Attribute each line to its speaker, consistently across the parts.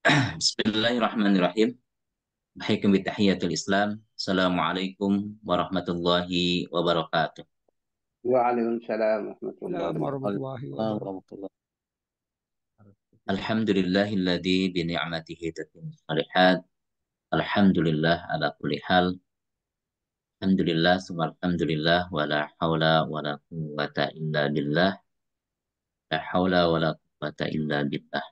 Speaker 1: Bismillahirrahmanirrahim. Bahikum bitahiyatul Islam. Assalamualaikum warahmatullahi wabarakatuh.
Speaker 2: وعليكم السلام ورحمة الله
Speaker 3: السلام ورحمة
Speaker 2: وبركاته.
Speaker 3: الله
Speaker 4: Waalaikumsalam
Speaker 3: وبركاته.
Speaker 4: warahmatullahi
Speaker 1: Alhamdulillahilladzi bi ni'matihi tatimmu shalihat. Alhamdulillah ala kulli hal. Alhamdulillah summa alhamdulillah wa la haula wa la quwwata illa billah. La haula wa la quwwata illa billah.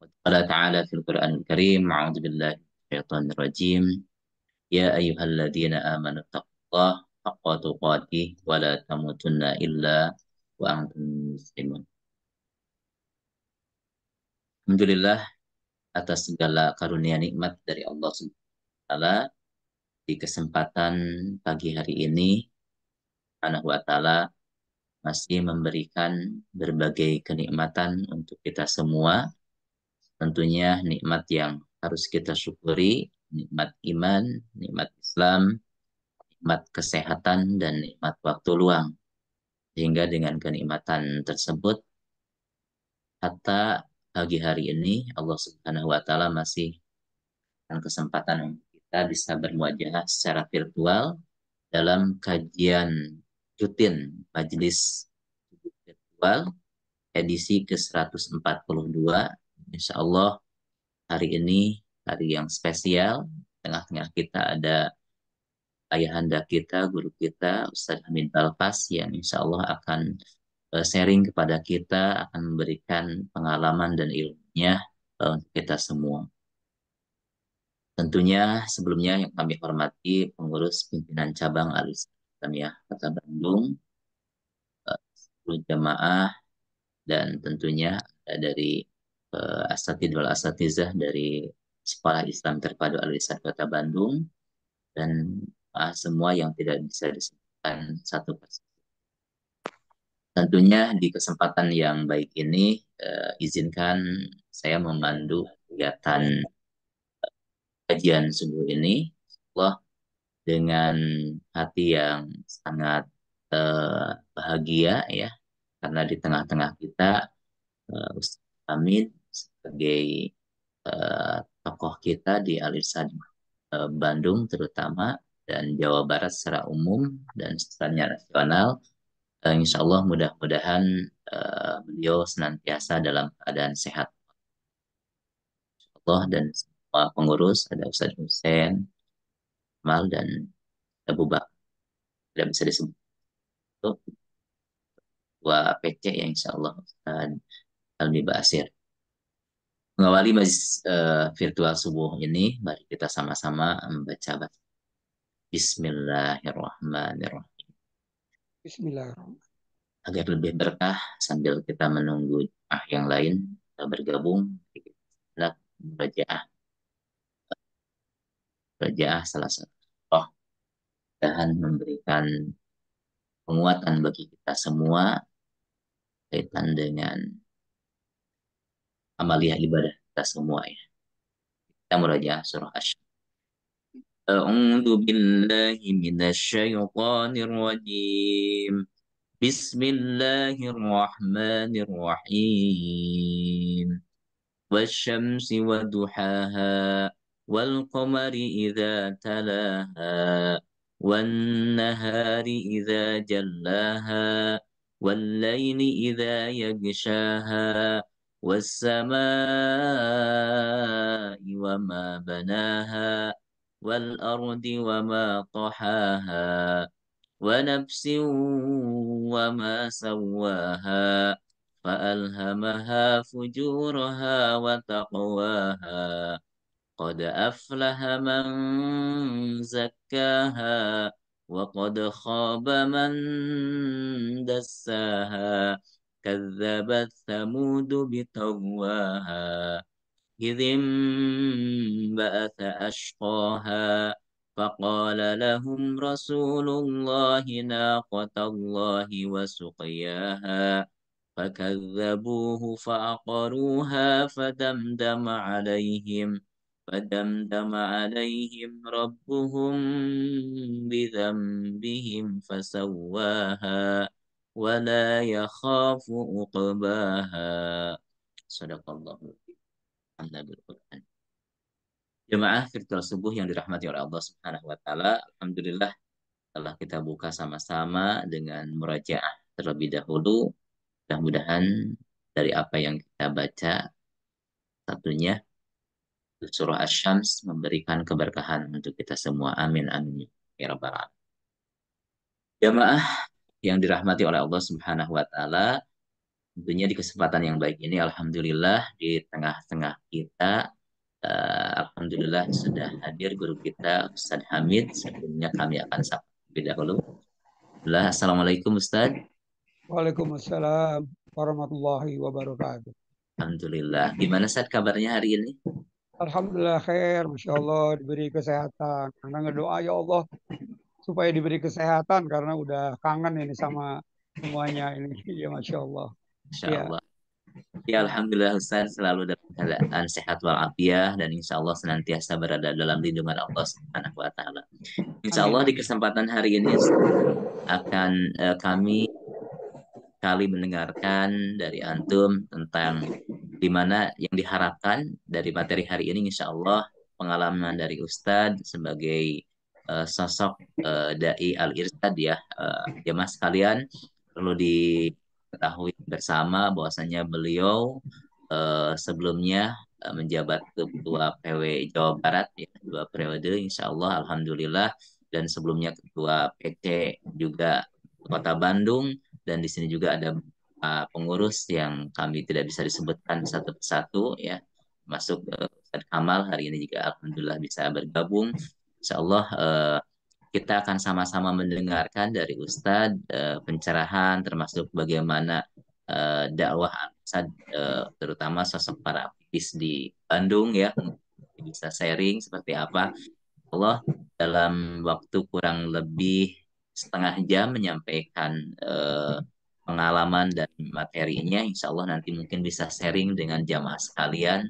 Speaker 1: Wa qala ta'ala fil Qur'anil Karim, a'udzu billahi minasyaitonir rajim. Ya ayyuhalladzina amanu taqullaha haqqa tuqatih wa la tamutunna illa wa antum muslimun. Alhamdulillah atas segala karunia nikmat dari Allah Subhanahu wa taala di kesempatan pagi hari ini Subhanahu wa taala masih memberikan berbagai kenikmatan untuk kita semua. Tentunya nikmat yang harus kita syukuri, nikmat iman, nikmat Islam, nikmat kesehatan dan nikmat waktu luang. Sehingga dengan kenikmatan tersebut hatta pagi hari ini Allah Subhanahu wa taala masih dan kesempatan untuk kita bisa bermuajahah secara virtual dalam kajian rutin majelis virtual edisi ke-142. Insya Allah hari ini hari yang spesial. Tengah-tengah kita ada ayahanda kita, guru kita, Ustadz Hamid Balpas yang insya Allah akan sharing kepada kita, akan memberikan pengalaman dan ilmunya untuk kita semua. Tentunya sebelumnya yang kami hormati pengurus pimpinan cabang Al-Islamiyah Kota Bandung, 10 jamaah, dan tentunya dari asatidz wal asatizah dari Sekolah Islam Terpadu Al-Ihsan Kota Bandung, dan semua yang tidak bisa disebutkan satu persatu. Tentunya di kesempatan yang baik ini, izinkan saya memandu kegiatan kajian subuh ini. Allah dengan hati yang sangat bahagia ya, karena di tengah-tengah kita Ustaz Hamid sebagai tokoh kita di Al-Irsyad Bandung terutama dan Jawa Barat secara umum dan secara nasional. Insya Allah mudah-mudahan beliau senantiasa dalam keadaan sehat. Allah dan semua pengurus, ada Ustaz Hussein, Mal dan Abu Bakar. Tidak bisa disebut dua PC yang insya Allah Ustaz Almi Basir. Mengawali majlis virtual subuh ini, mari kita sama-sama membaca Bismillahirrahmanirrahim.
Speaker 3: Bismillahirrahmanirrahim.
Speaker 1: Agar lebih berkah sambil kita menunggu yang lain kita bergabung, kita belajar salah satu roh dan memberikan penguatan bagi kita semua kaitan dengan amaliah ibadah kita semua ya. Kita meraja surah Asy-Syams. A'udzu billahi minasyaitonir rajim. Bismillahirrahmanirrahim. Wasyamsi waduhaha wal qamari idza talaha wan nahari idza jallaha wal laili idza yaghshaha was samaa'i wama banaha wal ardi wama tahaha wa nafsin wama sawwaha فألهمها فجورها وتقواها قد أفلح من زكاها وقد خاب من دساها كذبت ثمود بطغواها إذ انبعث أشقاها فقال لهم رسول الله ناقة الله وسقياها فكذبوه فعقروها فدمدم عليهم ربهم بذنبهم فسواها ولا يخاف عقباها. صدق الله. Alhamdulillah bil Quran. Jemaah virtual subuh yang dirahmati oleh Allah Subhanahu wa taala, alhamdulillah telah kita buka sama-sama dengan murajaah terlebih dahulu. Mudah-mudahan dari apa yang kita baca, satunya surah Asy-Syams memberikan keberkahan untuk kita semua. Amin amin ya rabbal alamin. Jemaah yang dirahmati oleh Allah Subhanahu wa taala, tentunya di kesempatan yang baik ini alhamdulillah di tengah-tengah kita alhamdulillah sudah hadir guru kita Ustaz Hamid. Sebelumnya kami akan sapa terlebih dahulu. Assalamualaikum Ustaz.
Speaker 3: Waalaikumsalam warahmatullahi wabarakatuh.
Speaker 1: Alhamdulillah. Gimana Ustaz kabarnya hari ini?
Speaker 3: Alhamdulillah khair, Masya Allah diberi kesehatan. Karena ngedoa ya Allah supaya diberi kesehatan karena udah kangen ini sama semuanya ini. Ya Masya Allah.
Speaker 1: Insya
Speaker 3: Ya,
Speaker 1: Allah. Ya Alhamdulillah Ustaz selalu dalam keadaan sehat walafiat dan insya Allah senantiasa berada dalam lindungan Allah Subhanahu wa taala. Insya
Speaker 3: amin
Speaker 1: Allah di
Speaker 3: amin.
Speaker 1: kesempatan hari ini akan kami kali mendengarkan dari antum tentang di mana yang diharapkan dari materi hari ini. Insya Allah pengalaman dari Ustadz sebagai sosok dai al-irsyad ya, jemaah sekalian perlu diketahui bersama bahwasanya beliau sebelumnya menjabat ketua PW Jawa Barat ya, 2 periode Insya Allah Alhamdulillah, dan sebelumnya ketua PC juga Kota Bandung, dan di sini juga ada pengurus yang kami tidak bisa disebutkan satu persatu ya, masuk Ustadz Kamal hari ini juga alhamdulillah bisa bergabung. Insya Allah kita akan sama-sama mendengarkan dari Ustadz pencerahan termasuk bagaimana dakwah Ustadz, terutama sosok para aktivis di Bandung ya, bisa sharing seperti apa. Allah dalam waktu kurang lebih setengah jam menyampaikan pengalaman dan materinya. Insya Allah nanti mungkin bisa sharing dengan jamaah sekalian.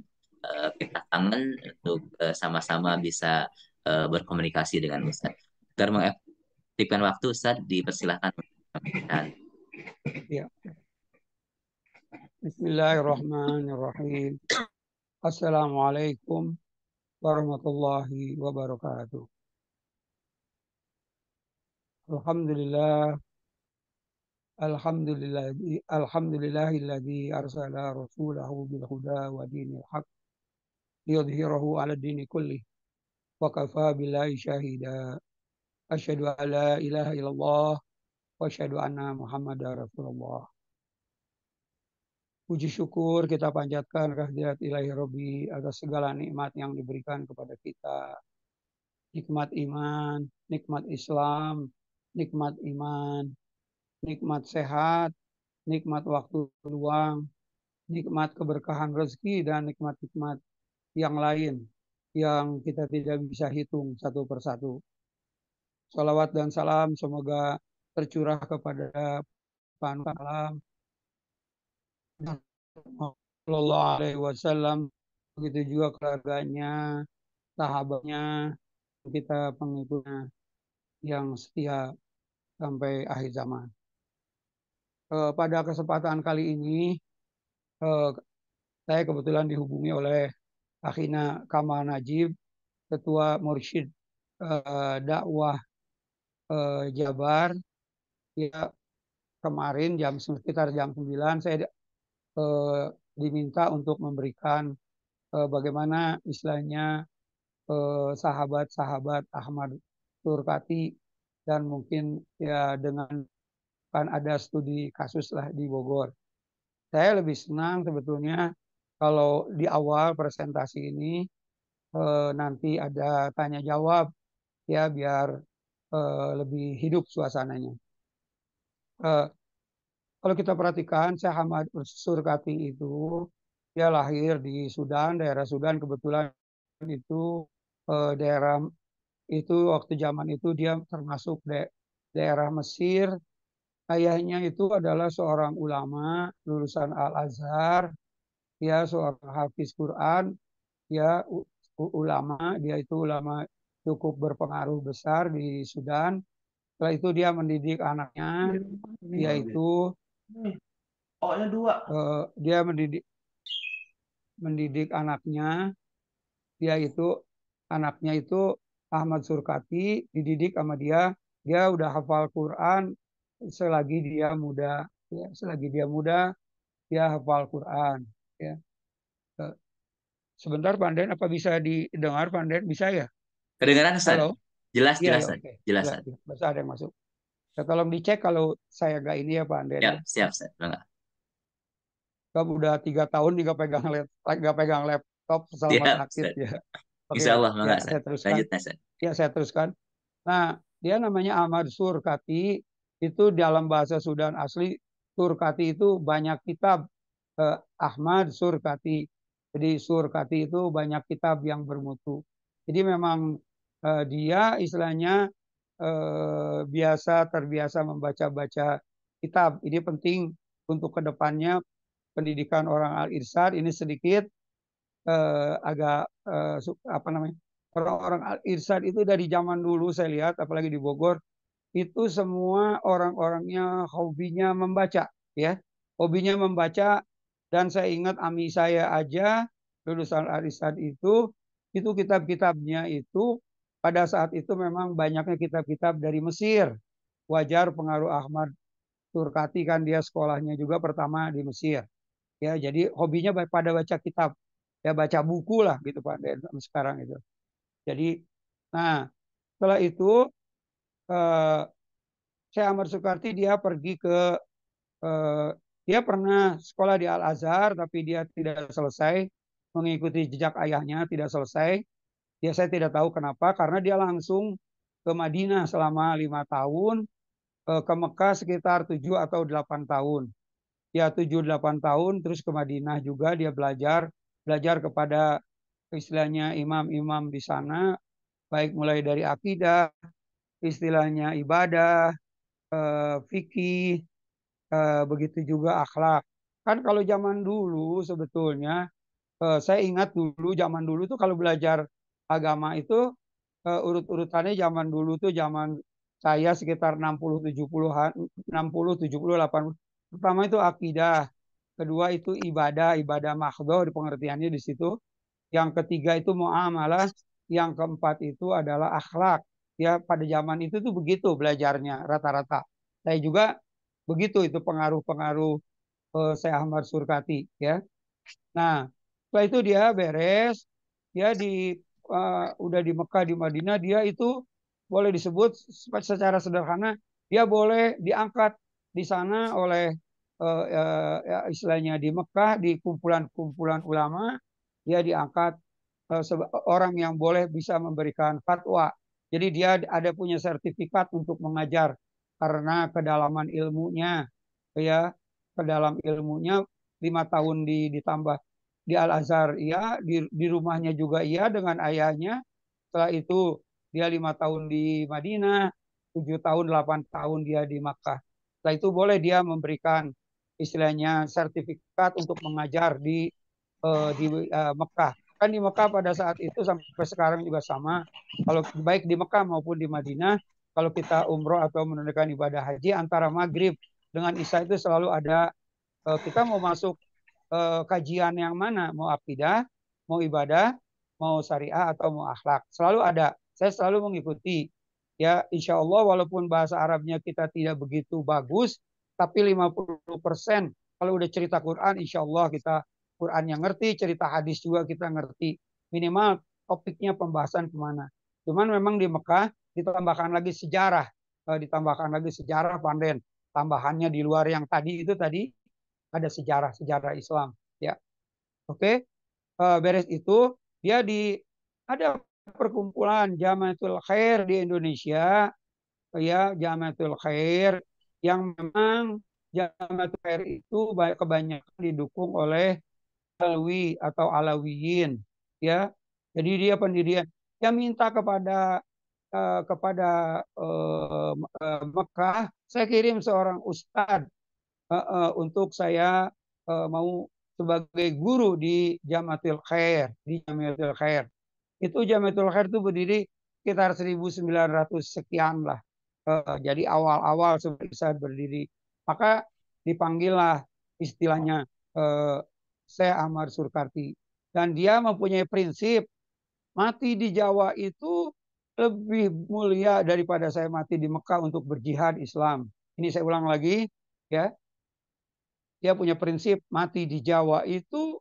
Speaker 1: Kita kangen untuk sama-sama bisa berkomunikasi dengan Ustaz. Agar mengefektifkan waktu, Ustaz, dipersilahkan menyampaikan.
Speaker 3: Ya. Bismillahirrahmanirrahim. Assalamualaikum warahmatullahi wabarakatuh. Alhamdulillah, alhamdulillahilladzi arsala rasulahu bil huda wa dinil haq liyudhhirahu 'ala dini kullih wa kafa billahi syahida. Asyhadu an la ilaha illallah wa asyhadu anna Muhammadar Rasulullah. Puji syukur kita panjatkan kehadirat Ilahi Rabbi atas segala nikmat yang diberikan kepada kita. Nikmat iman, nikmat Islam, nikmat iman, nikmat sehat, nikmat waktu luang, nikmat keberkahan rezeki, dan nikmat-nikmat yang lain yang kita tidak bisa hitung satu persatu. Salawat dan salam semoga tercurah kepada panutan alam Sallallahu Alaihi Wasallam, begitu juga keluarganya, sahabatnya, kita pengikutnya yang setia sampai akhir zaman. Pada kesempatan kali ini, saya kebetulan dihubungi oleh Akhina Kamal Najib, Ketua Mursyid Dakwah Jabar. Ya, kemarin sekitar jam 9 saya diminta untuk memberikan bagaimana istilahnya sahabat-sahabat Ahmad Surkati, dan mungkin ya dengan kan ada studi kasus lah di Bogor. Saya lebih senang sebetulnya kalau di awal presentasi ini nanti ada tanya jawab ya, biar lebih hidup suasananya. Kalau kita perhatikan, Syekh Ahmad Surkati itu dia lahir di Sudan, daerah Sudan. Kebetulan itu daerah itu waktu zaman itu dia termasuk daerah Mesir. Ayahnya itu adalah seorang ulama lulusan Al-Azhar, ya seorang hafiz Quran, ya ulama. Dia itu ulama cukup berpengaruh besar di Sudan. Setelah itu dia mendidik anaknya, yaitu dia mendidik mendidik anaknya. Dia itu anaknya itu Ahmad Surkati dididik sama dia. Dia udah hafal Quran selagi dia muda. Ya, selagi dia muda, dia hafal Quran. Ya. Eh, Sebentar, Panden, apa bisa didengar, Panden? Bisa ya?
Speaker 1: Kedengaran Ustaz?
Speaker 3: Halo?
Speaker 1: Jelas,
Speaker 3: Iya,
Speaker 1: jelas
Speaker 3: ya,
Speaker 1: Ustaz.
Speaker 3: oke.
Speaker 1: Jelas
Speaker 3: Ya,
Speaker 1: Ustaz.
Speaker 3: ya. Masa ada yang masuk. Ya, tolong dicek kalau saya nggak ini ya, Panden
Speaker 1: Ya,
Speaker 3: ya.
Speaker 1: siap Ustaz. Bangga.
Speaker 3: Kamu udah 3 tahun nggak pegang laptop selama
Speaker 1: Siap
Speaker 3: sakit
Speaker 1: Ustaz.
Speaker 3: ya. Oke,
Speaker 1: Insya Allah
Speaker 3: ya
Speaker 1: bangga Ustaz.
Speaker 3: saya teruskan.
Speaker 1: Lanjut Ustaz.
Speaker 3: Ya, saya teruskan. Nah, dia namanya Ahmad Surkati. Itu dalam bahasa Sudan asli, Surkati itu banyak kitab. Ahmad Surkati. Jadi Surkati itu banyak kitab yang bermutu. Jadi memang dia istilahnya terbiasa membaca-baca kitab. Ini penting untuk kedepannya pendidikan orang Al-Irsyad ini sedikit agak apa namanya, orang-orang Al-Irsyad itu dari zaman dulu saya lihat, apalagi di Bogor, itu semua orang-orangnya hobinya membaca, ya, hobinya membaca. Dan saya ingat ami saya aja lulusan Al-Irsyad itu kitab-kitabnya itu pada saat itu memang banyaknya kitab-kitab dari Mesir. Wajar, pengaruh Ahmad Surkati kan dia sekolahnya juga pertama di Mesir. Ya, jadi hobinya pada baca kitab, ya baca buku lah gitu Pak Den, sekarang itu. Jadi, nah setelah itu eh, saya Ahmad Sukarti dia pergi ke eh, dia pernah sekolah di Al Azhar tapi dia tidak selesai mengikuti jejak ayahnya, tidak selesai. Ya saya tidak tahu kenapa, karena dia langsung ke Madinah selama 5 tahun, ke Mekah sekitar 7 atau 8 tahun. Ya 7 8 tahun, terus ke Madinah juga dia belajar belajar kepada istilahnya imam-imam di sana, baik mulai dari akidah, istilahnya ibadah, fikih, begitu juga akhlak. Kan kalau zaman dulu sebetulnya, saya ingat dulu zaman dulu tuh kalau belajar agama itu urut-urutannya zaman dulu tuh zaman saya sekitar 60 70-an, 60 70 80. Pertama itu akidah, kedua itu ibadah, ibadah mahdhah di pengertiannya di situ. Yang ketiga itu muamalah, yang keempat itu adalah akhlak. Ya pada zaman itu tuh begitu belajarnya rata-rata. Saya juga begitu, itu pengaruh-pengaruh Syekh Ahmad Surkati ya. Nah, setelah itu dia beres, dia udah di Mekah di Madinah, dia itu boleh disebut secara sederhana dia boleh diangkat di sana oleh ya, istilahnya di Mekah di kumpulan-kumpulan ulama, dia diangkat orang yang boleh bisa memberikan fatwa. Jadi dia ada punya sertifikat untuk mengajar karena kedalaman ilmunya, ya, kedalam ilmunya. 5 tahun ditambah di Al Azhar, iya, di rumahnya juga iya dengan ayahnya. Setelah itu dia 5 tahun di Madinah, 7 tahun 8 tahun dia di Makkah. Setelah itu boleh dia memberikan istilahnya sertifikat untuk mengajar di Mekah. Kan di Mekah pada saat itu sampai sekarang juga sama. Kalau baik di Mekah maupun di Madinah, kalau kita umroh atau menunaikan ibadah haji, antara maghrib dengan isya itu selalu ada, kita mau masuk kajian yang mana, mau akidah, mau ibadah, mau syariah atau mau akhlak, selalu ada. Saya selalu mengikuti. Ya, insya Allah walaupun bahasa Arabnya kita tidak begitu bagus, tapi 50% kalau udah cerita Quran, insya Allah kita Quran yang ngerti, cerita hadis juga kita ngerti. Minimal topiknya pembahasan kemana. Cuman memang di Mekah ditambahkan lagi sejarah, Panden. Tambahannya di luar yang tadi ada sejarah-sejarah Islam. Ya, oke. Beres itu dia ada perkumpulan Jamatul Khair di Indonesia, ya, Jamatul Khair, yang memang Jamatul Khair itu kebanyakan didukung oleh Alwi atau Alawiyin, ya. Jadi dia pendirian yang minta kepada Mekah, saya kirim seorang ustadz untuk saya mau sebagai guru di Jamatul Khair. Itu Jamatul Khair itu berdiri sekitar 1900 sekian lah. Jadi awal-awal sebelum saya berdiri. Maka dipanggillah istilahnya Syekh Ahmad Surkati. Dan dia mempunyai prinsip, mati di Jawa itu lebih mulia daripada saya mati di Mekah untuk berjihad Islam. Ini saya ulang lagi, ya. Dia punya prinsip, mati di Jawa itu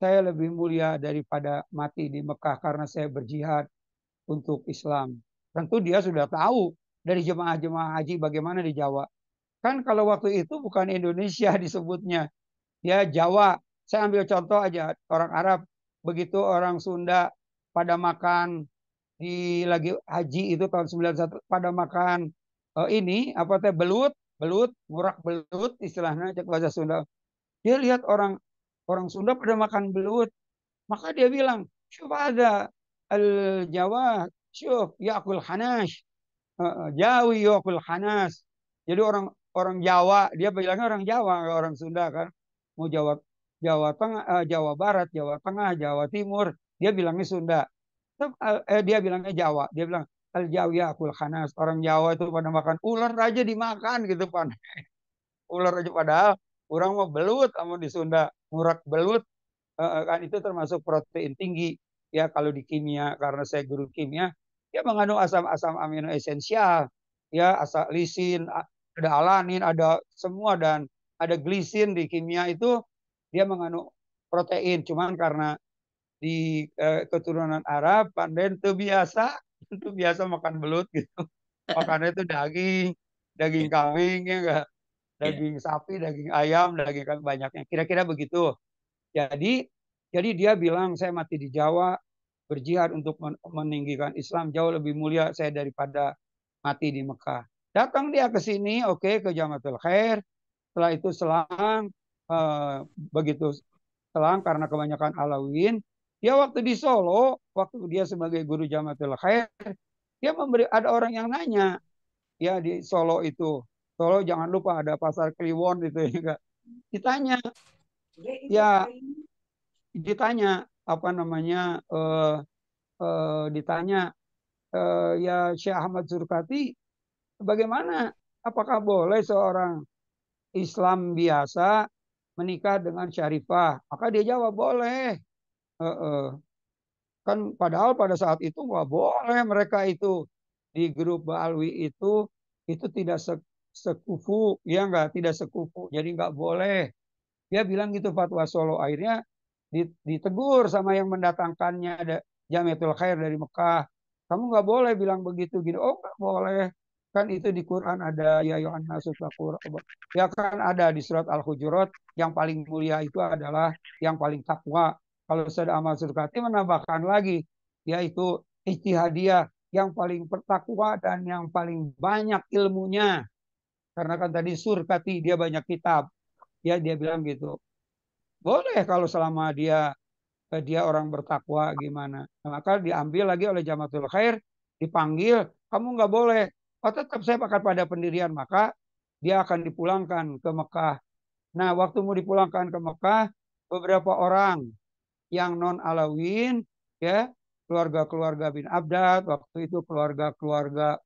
Speaker 3: saya lebih mulia daripada mati di Mekah karena saya berjihad untuk Islam. Tentu dia sudah tahu dari jemaah-jemaah haji bagaimana di Jawa. Kan kalau waktu itu bukan Indonesia disebutnya, ya Jawa. Saya ambil contoh aja, orang Arab, begitu orang Sunda pada makan di lagi haji itu tahun 91 pada makan ini apa teh belut, belut, ngurak belut istilahnya cek bahasa Sunda. Dia lihat orang orang Sunda pada makan belut, maka dia bilang, "Syuf ada al-Jawa, syuf yakul hanash." Jawi yakul hanas. Jadi orang orang Jawa, dia bilangnya orang Jawa, nggak orang Sunda kan. Mau Jawa Jawa Tengah, Jawa Barat, Jawa Tengah, Jawa Timur, dia bilangnya Sunda. Dia bilangnya Jawa. Dia bilang al Jawi yakul hanas. Orang Jawa itu pada makan ular aja dimakan gitu pan. Ular aja padahal orang mau belut, kamu di Sunda ngurak belut. Kan itu termasuk protein tinggi ya kalau di kimia, karena saya guru kimia, dia mengandung asam-asam amino esensial ya, asam lisin, ada alanin, ada semua, dan ada glisin di kimia itu, dia mengandung protein, cuman karena di keturunan Arab pandai itu biasa itu biasa makan belut gitu, makannya itu daging, daging
Speaker 1: Ya,
Speaker 3: kambing ya enggak,
Speaker 1: ya,
Speaker 3: daging sapi, daging ayam, daging kambing, banyaknya kira-kira begitu. Jadi, jadi dia bilang saya mati di Jawa berjihad untuk meninggikan Islam jauh lebih mulia saya daripada mati di Mekah. Datang dia ke sini, oke, ke Jamatul Khair. Setelah itu selang, eh, begitu selang karena kebanyakan Alawin. Dia waktu di Solo, waktu dia sebagai guru Jamatul Khair, dia memberi, ada orang yang nanya, ya di Solo itu, Solo jangan lupa ada pasar Kliwon itu ya, ditanya, ya ditanya apa namanya, ditanya, ya Syekh Ahmad Surkati, bagaimana, apakah boleh seorang Islam biasa menikah dengan syarifah? Maka dia jawab boleh. Kan padahal pada saat itu nggak boleh, mereka itu di grup Ba'alwi itu tidak sekufu, ya nggak, tidak sekufu, jadi nggak boleh. Dia bilang gitu fatwa Solo. Akhirnya ditegur sama yang mendatangkannya, ada Jamiatul Khair dari Mekah. Kamu nggak boleh bilang begitu gini. Oh nggak boleh. Kan itu di Quran ada ya Yohan Nasut. Ya kan ada di surat Al-Hujurat, yang paling mulia itu adalah yang paling takwa. Kalau Sayyid Ahmad Surkati menambahkan lagi, yaitu ijtihadiyah, yang paling bertakwa dan yang paling banyak ilmunya. Karena kan tadi Surkati dia banyak kitab. Ya dia bilang gitu. Boleh kalau selama dia orang bertakwa gimana. Nah, maka diambil lagi oleh Jamatul Khair, dipanggil, kamu nggak boleh. Oh tetap saya pakai pada pendirian, maka dia akan dipulangkan ke Mekah. Nah waktu mau dipulangkan ke Mekah, beberapa orang yang non Alawin, ya keluarga-keluarga bin Abdad, waktu itu keluarga-keluarga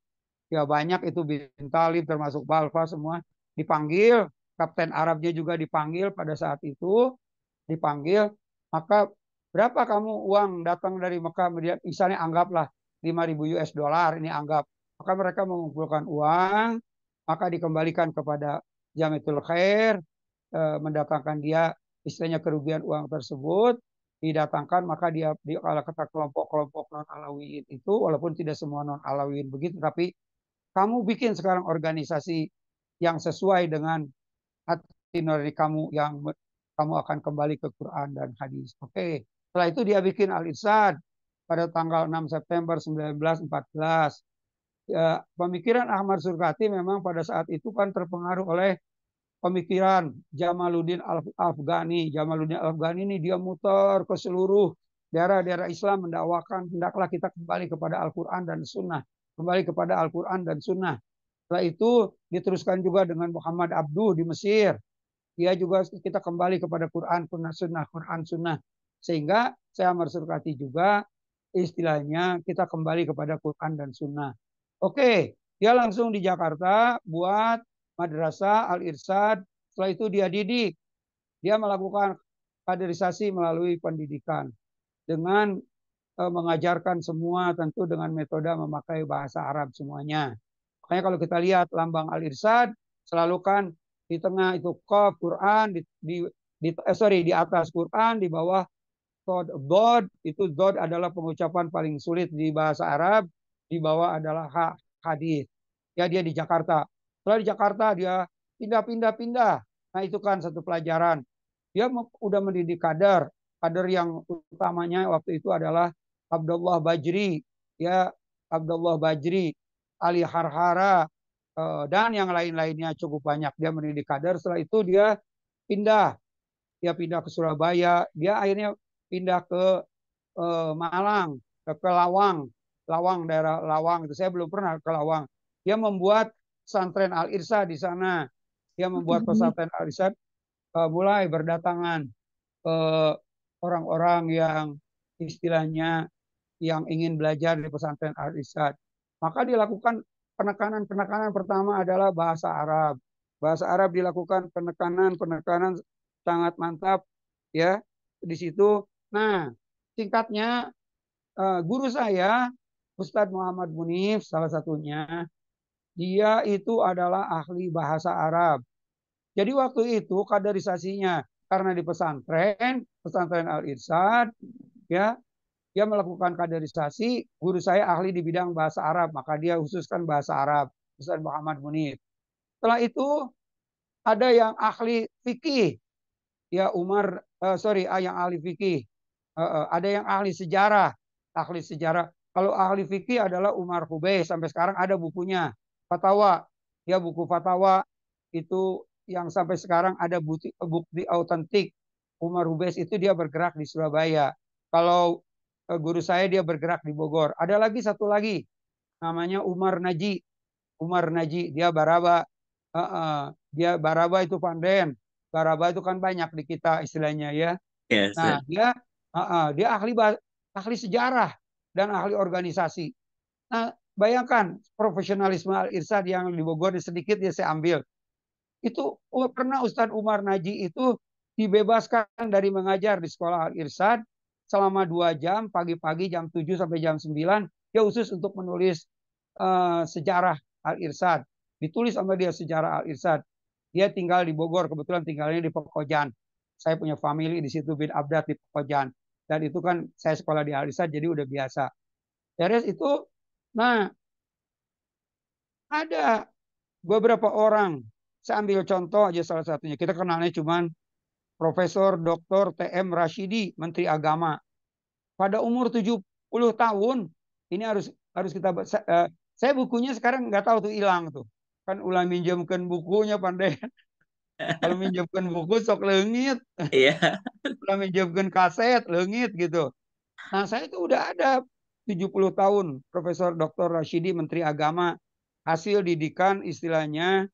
Speaker 3: ya banyak itu bin Talib termasuk Balfa semua dipanggil, Kapten Arabnya juga dipanggil pada saat itu, dipanggil, maka berapa kamu uang datang dari Mekah, misalnya anggaplah 5.000 US dollar, ini anggap, maka mereka mengumpulkan uang, maka dikembalikan kepada Jamiatul Khair, mendatangkan dia istilahnya kerugian uang tersebut, didatangkan, maka dia kalau kata kelompok-kelompok non Alawiyin itu, walaupun tidak semua non Alawiyin begitu, tapi kamu bikin sekarang organisasi yang sesuai dengan hati nurani kamu, yang kamu akan kembali ke Quran dan hadis. Oke. Setelah itu dia bikin Al-Irsad pada tanggal 6 September 1914. Ya, pemikiran Ahmad Surkati memang pada saat itu kan terpengaruh oleh pemikiran Jamaluddin Al-Afghani. Jamaluddin Al-Afghani ini dia muter ke seluruh daerah-daerah Islam mendakwakan hendaklah kita kembali kepada Al-Quran dan Sunnah. Kembali kepada Al-Quran dan Sunnah. Setelah itu diteruskan juga dengan Muhammad Abduh di Mesir. Dia juga kita kembali kepada Quran, Sunnah, Quran, Sunnah. Sehingga saya Surkati juga istilahnya kita kembali kepada Quran dan Sunnah. Oke, dia langsung di Jakarta buat Madrasah Al-Irsad. Setelah itu dia didik. Dia melakukan kaderisasi melalui pendidikan dengan mengajarkan semua tentu dengan metode memakai bahasa Arab semuanya. Makanya kalau kita lihat lambang Al-Irsyad selalu kan di tengah itu Qaf Quran, di atas Quran, di bawah Dod. Itu Dod adalah pengucapan paling sulit di bahasa Arab, di bawah adalah hadis. Ya, dia di Jakarta. Setelah di Jakarta dia pindah-pindah. Nah itu kan satu pelajaran. Dia udah mendidik kader. Kader yang utamanya waktu itu adalah Abdullah Bajri, ya, Abdullah Bajri, Ali Harhara, dan yang lain-lainnya cukup banyak. Dia mendidik kader. Setelah itu pindah, dia pindah ke Surabaya. Dia akhirnya pindah ke Malang, ke Lawang, daerah Lawang itu. Saya belum pernah ke Lawang. Dia membuat pesantren Al Irsyad di sana. Dia membuat pesantren Al Irsyad, mulai berdatangan orang-orang yang istilahnya yang ingin belajar di pesantren Al Irsyad. Maka dilakukan penekanan pertama adalah bahasa Arab. Bahasa Arab dilakukan penekanan sangat mantap, ya, di situ. Nah, singkatnya, guru saya Ustadz Muhammad Munif salah satunya, dia itu adalah ahli bahasa Arab. Jadi waktu itu kaderisasinya karena di pesantren Al Irsyad, ya, dia melakukan kaderisasi. Guru saya ahli di bidang bahasa Arab, maka dia khususkan bahasa Arab, Ustadz Muhammad Munif. Setelah itu ada yang ahli fikih, ya yang ahli fikih. Ada yang ahli sejarah, Kalau ahli fikih adalah Umar Hubei, sampai sekarang ada bukunya, Fatwa. Ya, buku Fatwa itu yang sampai sekarang ada bukti autentik. Umar Hubei itu dia bergerak di Surabaya. Kalau guru saya dia bergerak di Bogor. Ada lagi satu lagi namanya Umar Naji. Dia Baraba. Dia Baraba itu Panden. Baraba itu kan banyak di kita istilahnya, ya.
Speaker 1: Ya,
Speaker 3: Nah,
Speaker 1: Ustaz.
Speaker 3: dia ahli sejarah dan ahli organisasi. Nah, bayangkan profesionalisme Al Irsyad yang di Bogor sedikit ya saya ambil. Itu pernah Ustadz Umar Naji itu dibebaskan dari mengajar di sekolah Al Irsyad selama 2 jam, pagi-pagi jam 7 sampai jam 9. Dia khusus untuk menulis sejarah Al Irsyad. Ditulis sama dia sejarah Al Irsyad. Dia tinggal di Bogor, kebetulan tinggalnya di Pekojan. Saya punya family di situ bin Abdat di Pekojan. Dan itu kan saya sekolah di Al Irsyad jadi udah biasa. Beres itu, nah, ada beberapa orang. Saya ambil contoh aja salah satunya. Kita kenalnya cuman Profesor Dr. TM Rashidi, Menteri Agama. Pada umur 70 tahun, ini harus kita saya bukunya sekarang nggak tahu tuh hilang tuh. Kan ulah minjemkan bukunya pandai. Kalau minjemkan buku sok leungit,
Speaker 1: Iya.
Speaker 3: ulah minjemkan kaset leungit gitu. Nah, saya itu udah ada 70 tahun Profesor Dr. Rashidi Menteri Agama, hasil didikan istilahnya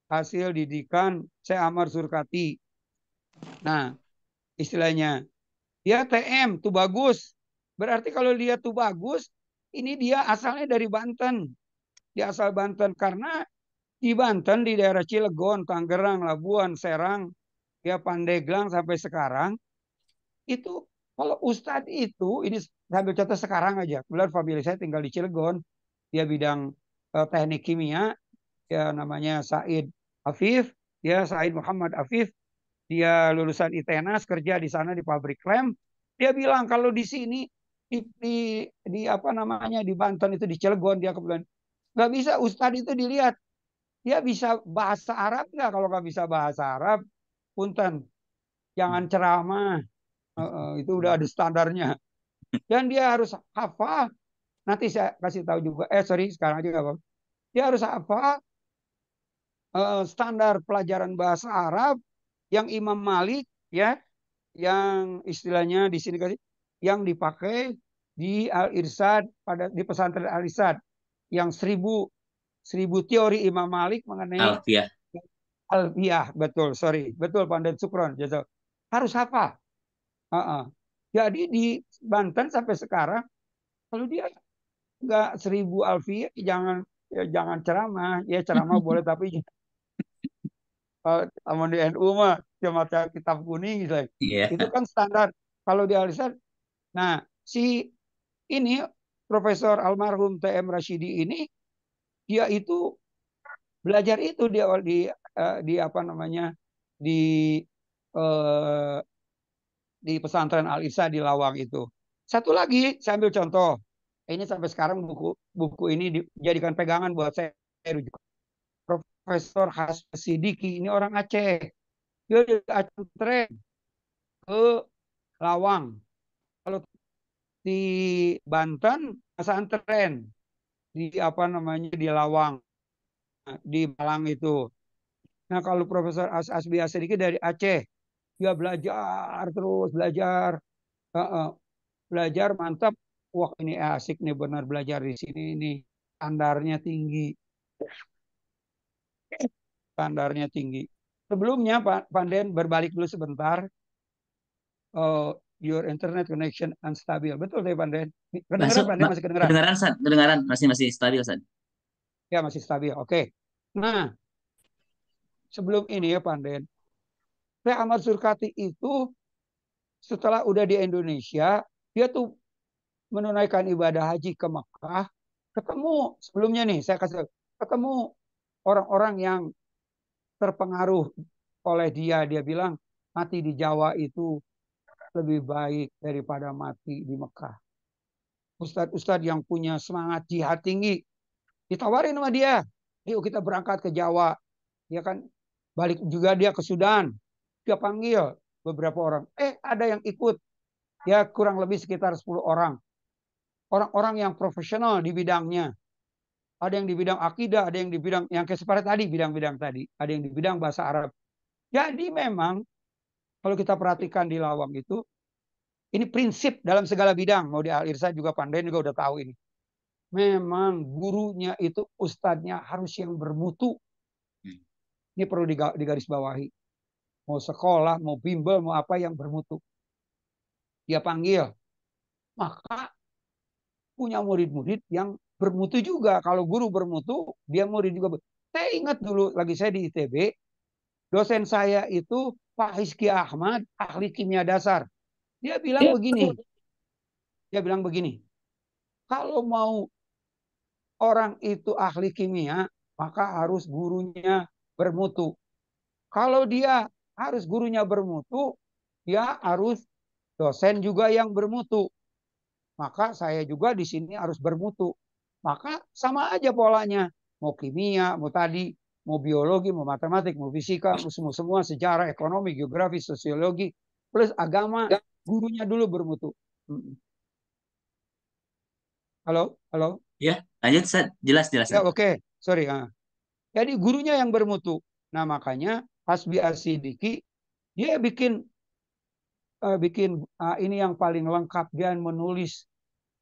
Speaker 3: hasil didikan Syekh Ahmad Surkati. Nah, istilahnya dia TM tuh bagus. Berarti kalau dia tuh bagus, ini dia asalnya dari Banten. Dia asal Banten karena di Banten di daerah Cilegon, Tangerang, Labuan, Serang, ya Pandeglang sampai sekarang itu kalau Ustadz itu ini sambil contoh sekarang aja. Kebetulan famili saya tinggal di Cilegon. Dia bidang teknik kimia, ya namanya Said Afif, ya Said Muhammad Afif. Dia lulusan ITENAS, kerja di sana di pabrik lem. Dia bilang kalau di sini di apa namanya di Banten itu di Cilegon dia kebetulan nggak bisa Ustadz itu dilihat dia bisa bahasa Arab nggak, kalau nggak bisa bahasa Arab, punten jangan ceramah. Itu udah ada standarnya dan dia harus hafal. Nanti saya kasih tahu juga. Sorry, sekarang aja nggak apa. Dia harus hafal standar pelajaran bahasa Arab yang Imam Malik, ya, yang istilahnya di sini kasih yang dipakai di Al Irsyad di pesantren Al Irsyad yang seribu teori Imam Malik mengenai
Speaker 1: Alfiah.
Speaker 3: alfiah. Betul, sorry, betul Pandan Sukron. Harus hafal. Jadi di Banten sampai sekarang kalau dia nggak 1.000 alfiah jangan, ya jangan ceramah. Ya ceramah boleh tapi Amun di NU mah semacam kitab kuning gitu. Itu
Speaker 1: Iya.
Speaker 3: kan standar. Kalau di Al-Azhar, nah si ini Profesor almarhum TM Rashidi ini dia itu belajar itu dia di apa namanya di eh, di pesantren Al Isa di Lawang itu. Satu lagi saya ambil contoh. Ini sampai sekarang buku buku ini dijadikan pegangan buat saya rujuk. Profesor Hasbi Siddiqi ini orang Aceh. Dia dari Aceh tren ke Lawang. Kalau di Banten pesantren di apa namanya di Lawang di Malang itu. Nah kalau Profesor Asbi Siddiqi dari Aceh, dia belajar terus belajar. Uh, belajar mantap. Wah ini asik nih benar belajar di sini ini standarnya tinggi, standarnya tinggi. Sebelumnya Pak Panden berbalik dulu sebentar. Your internet connection unstable. Betul deh Panden. Kedengeran
Speaker 1: Masuk,
Speaker 3: Panden masih kedengeran?
Speaker 1: kedengaran, San. Kedengaran, masih masih stabil, San.
Speaker 3: Ya masih stabil. Oke. Nah sebelum ini ya Panden, Syekh Ahmad Surkati itu setelah udah di Indonesia, dia tuh menunaikan ibadah haji ke Mekah, ketemu sebelumnya nih saya kasih ketemu orang-orang yang terpengaruh oleh dia. Dia bilang mati di Jawa itu lebih baik daripada mati di Mekah. Ustadz-ustadz yang punya semangat jihad tinggi ditawarin sama dia, yuk kita berangkat ke Jawa. Dia kan balik juga dia ke Sudan. Dia panggil beberapa orang. Ada yang ikut. Ya kurang lebih sekitar 10 orang. Orang-orang yang profesional di bidangnya. Ada yang di bidang akidah, ada yang di bidang yang kayak seperti tadi, bidang-bidang tadi. Ada yang di bidang bahasa Arab. Jadi memang kalau kita perhatikan di Lawang itu, ini prinsip dalam segala bidang. Mau di Al Irsyad juga Pandai juga udah tahu ini. Memang gurunya itu ustadznya harus yang bermutu. Ini perlu digarisbawahi. Mau sekolah, mau bimbel, mau apa yang bermutu. Dia panggil. Maka punya murid-murid yang bermutu juga. Kalau guru bermutu, dia murid juga. Saya ingat dulu, lagi saya di ITB, dosen saya itu Pak Hizki Ahmad, ahli kimia dasar. Dia bilang begini, dia bilang begini, kalau mau orang itu ahli kimia, maka harus gurunya bermutu. Kalau dia harus gurunya bermutu, dia harus dosen juga yang bermutu. Maka saya juga di sini harus bermutu. Maka sama aja polanya. Mau kimia, mau tadi, mau biologi, mau matematik, mau fisika, mau semua sejarah, ekonomi, geografi, sosiologi, plus agama, gurunya dulu bermutu. Halo, halo.
Speaker 1: Ya, lanjut, San. Jelas, jelas,
Speaker 3: Ya
Speaker 1: San.
Speaker 3: oke, sorry. Jadi gurunya yang bermutu. Nah makanya Hasbi Asidiki dia bikin ini yang paling lengkap, dia menulis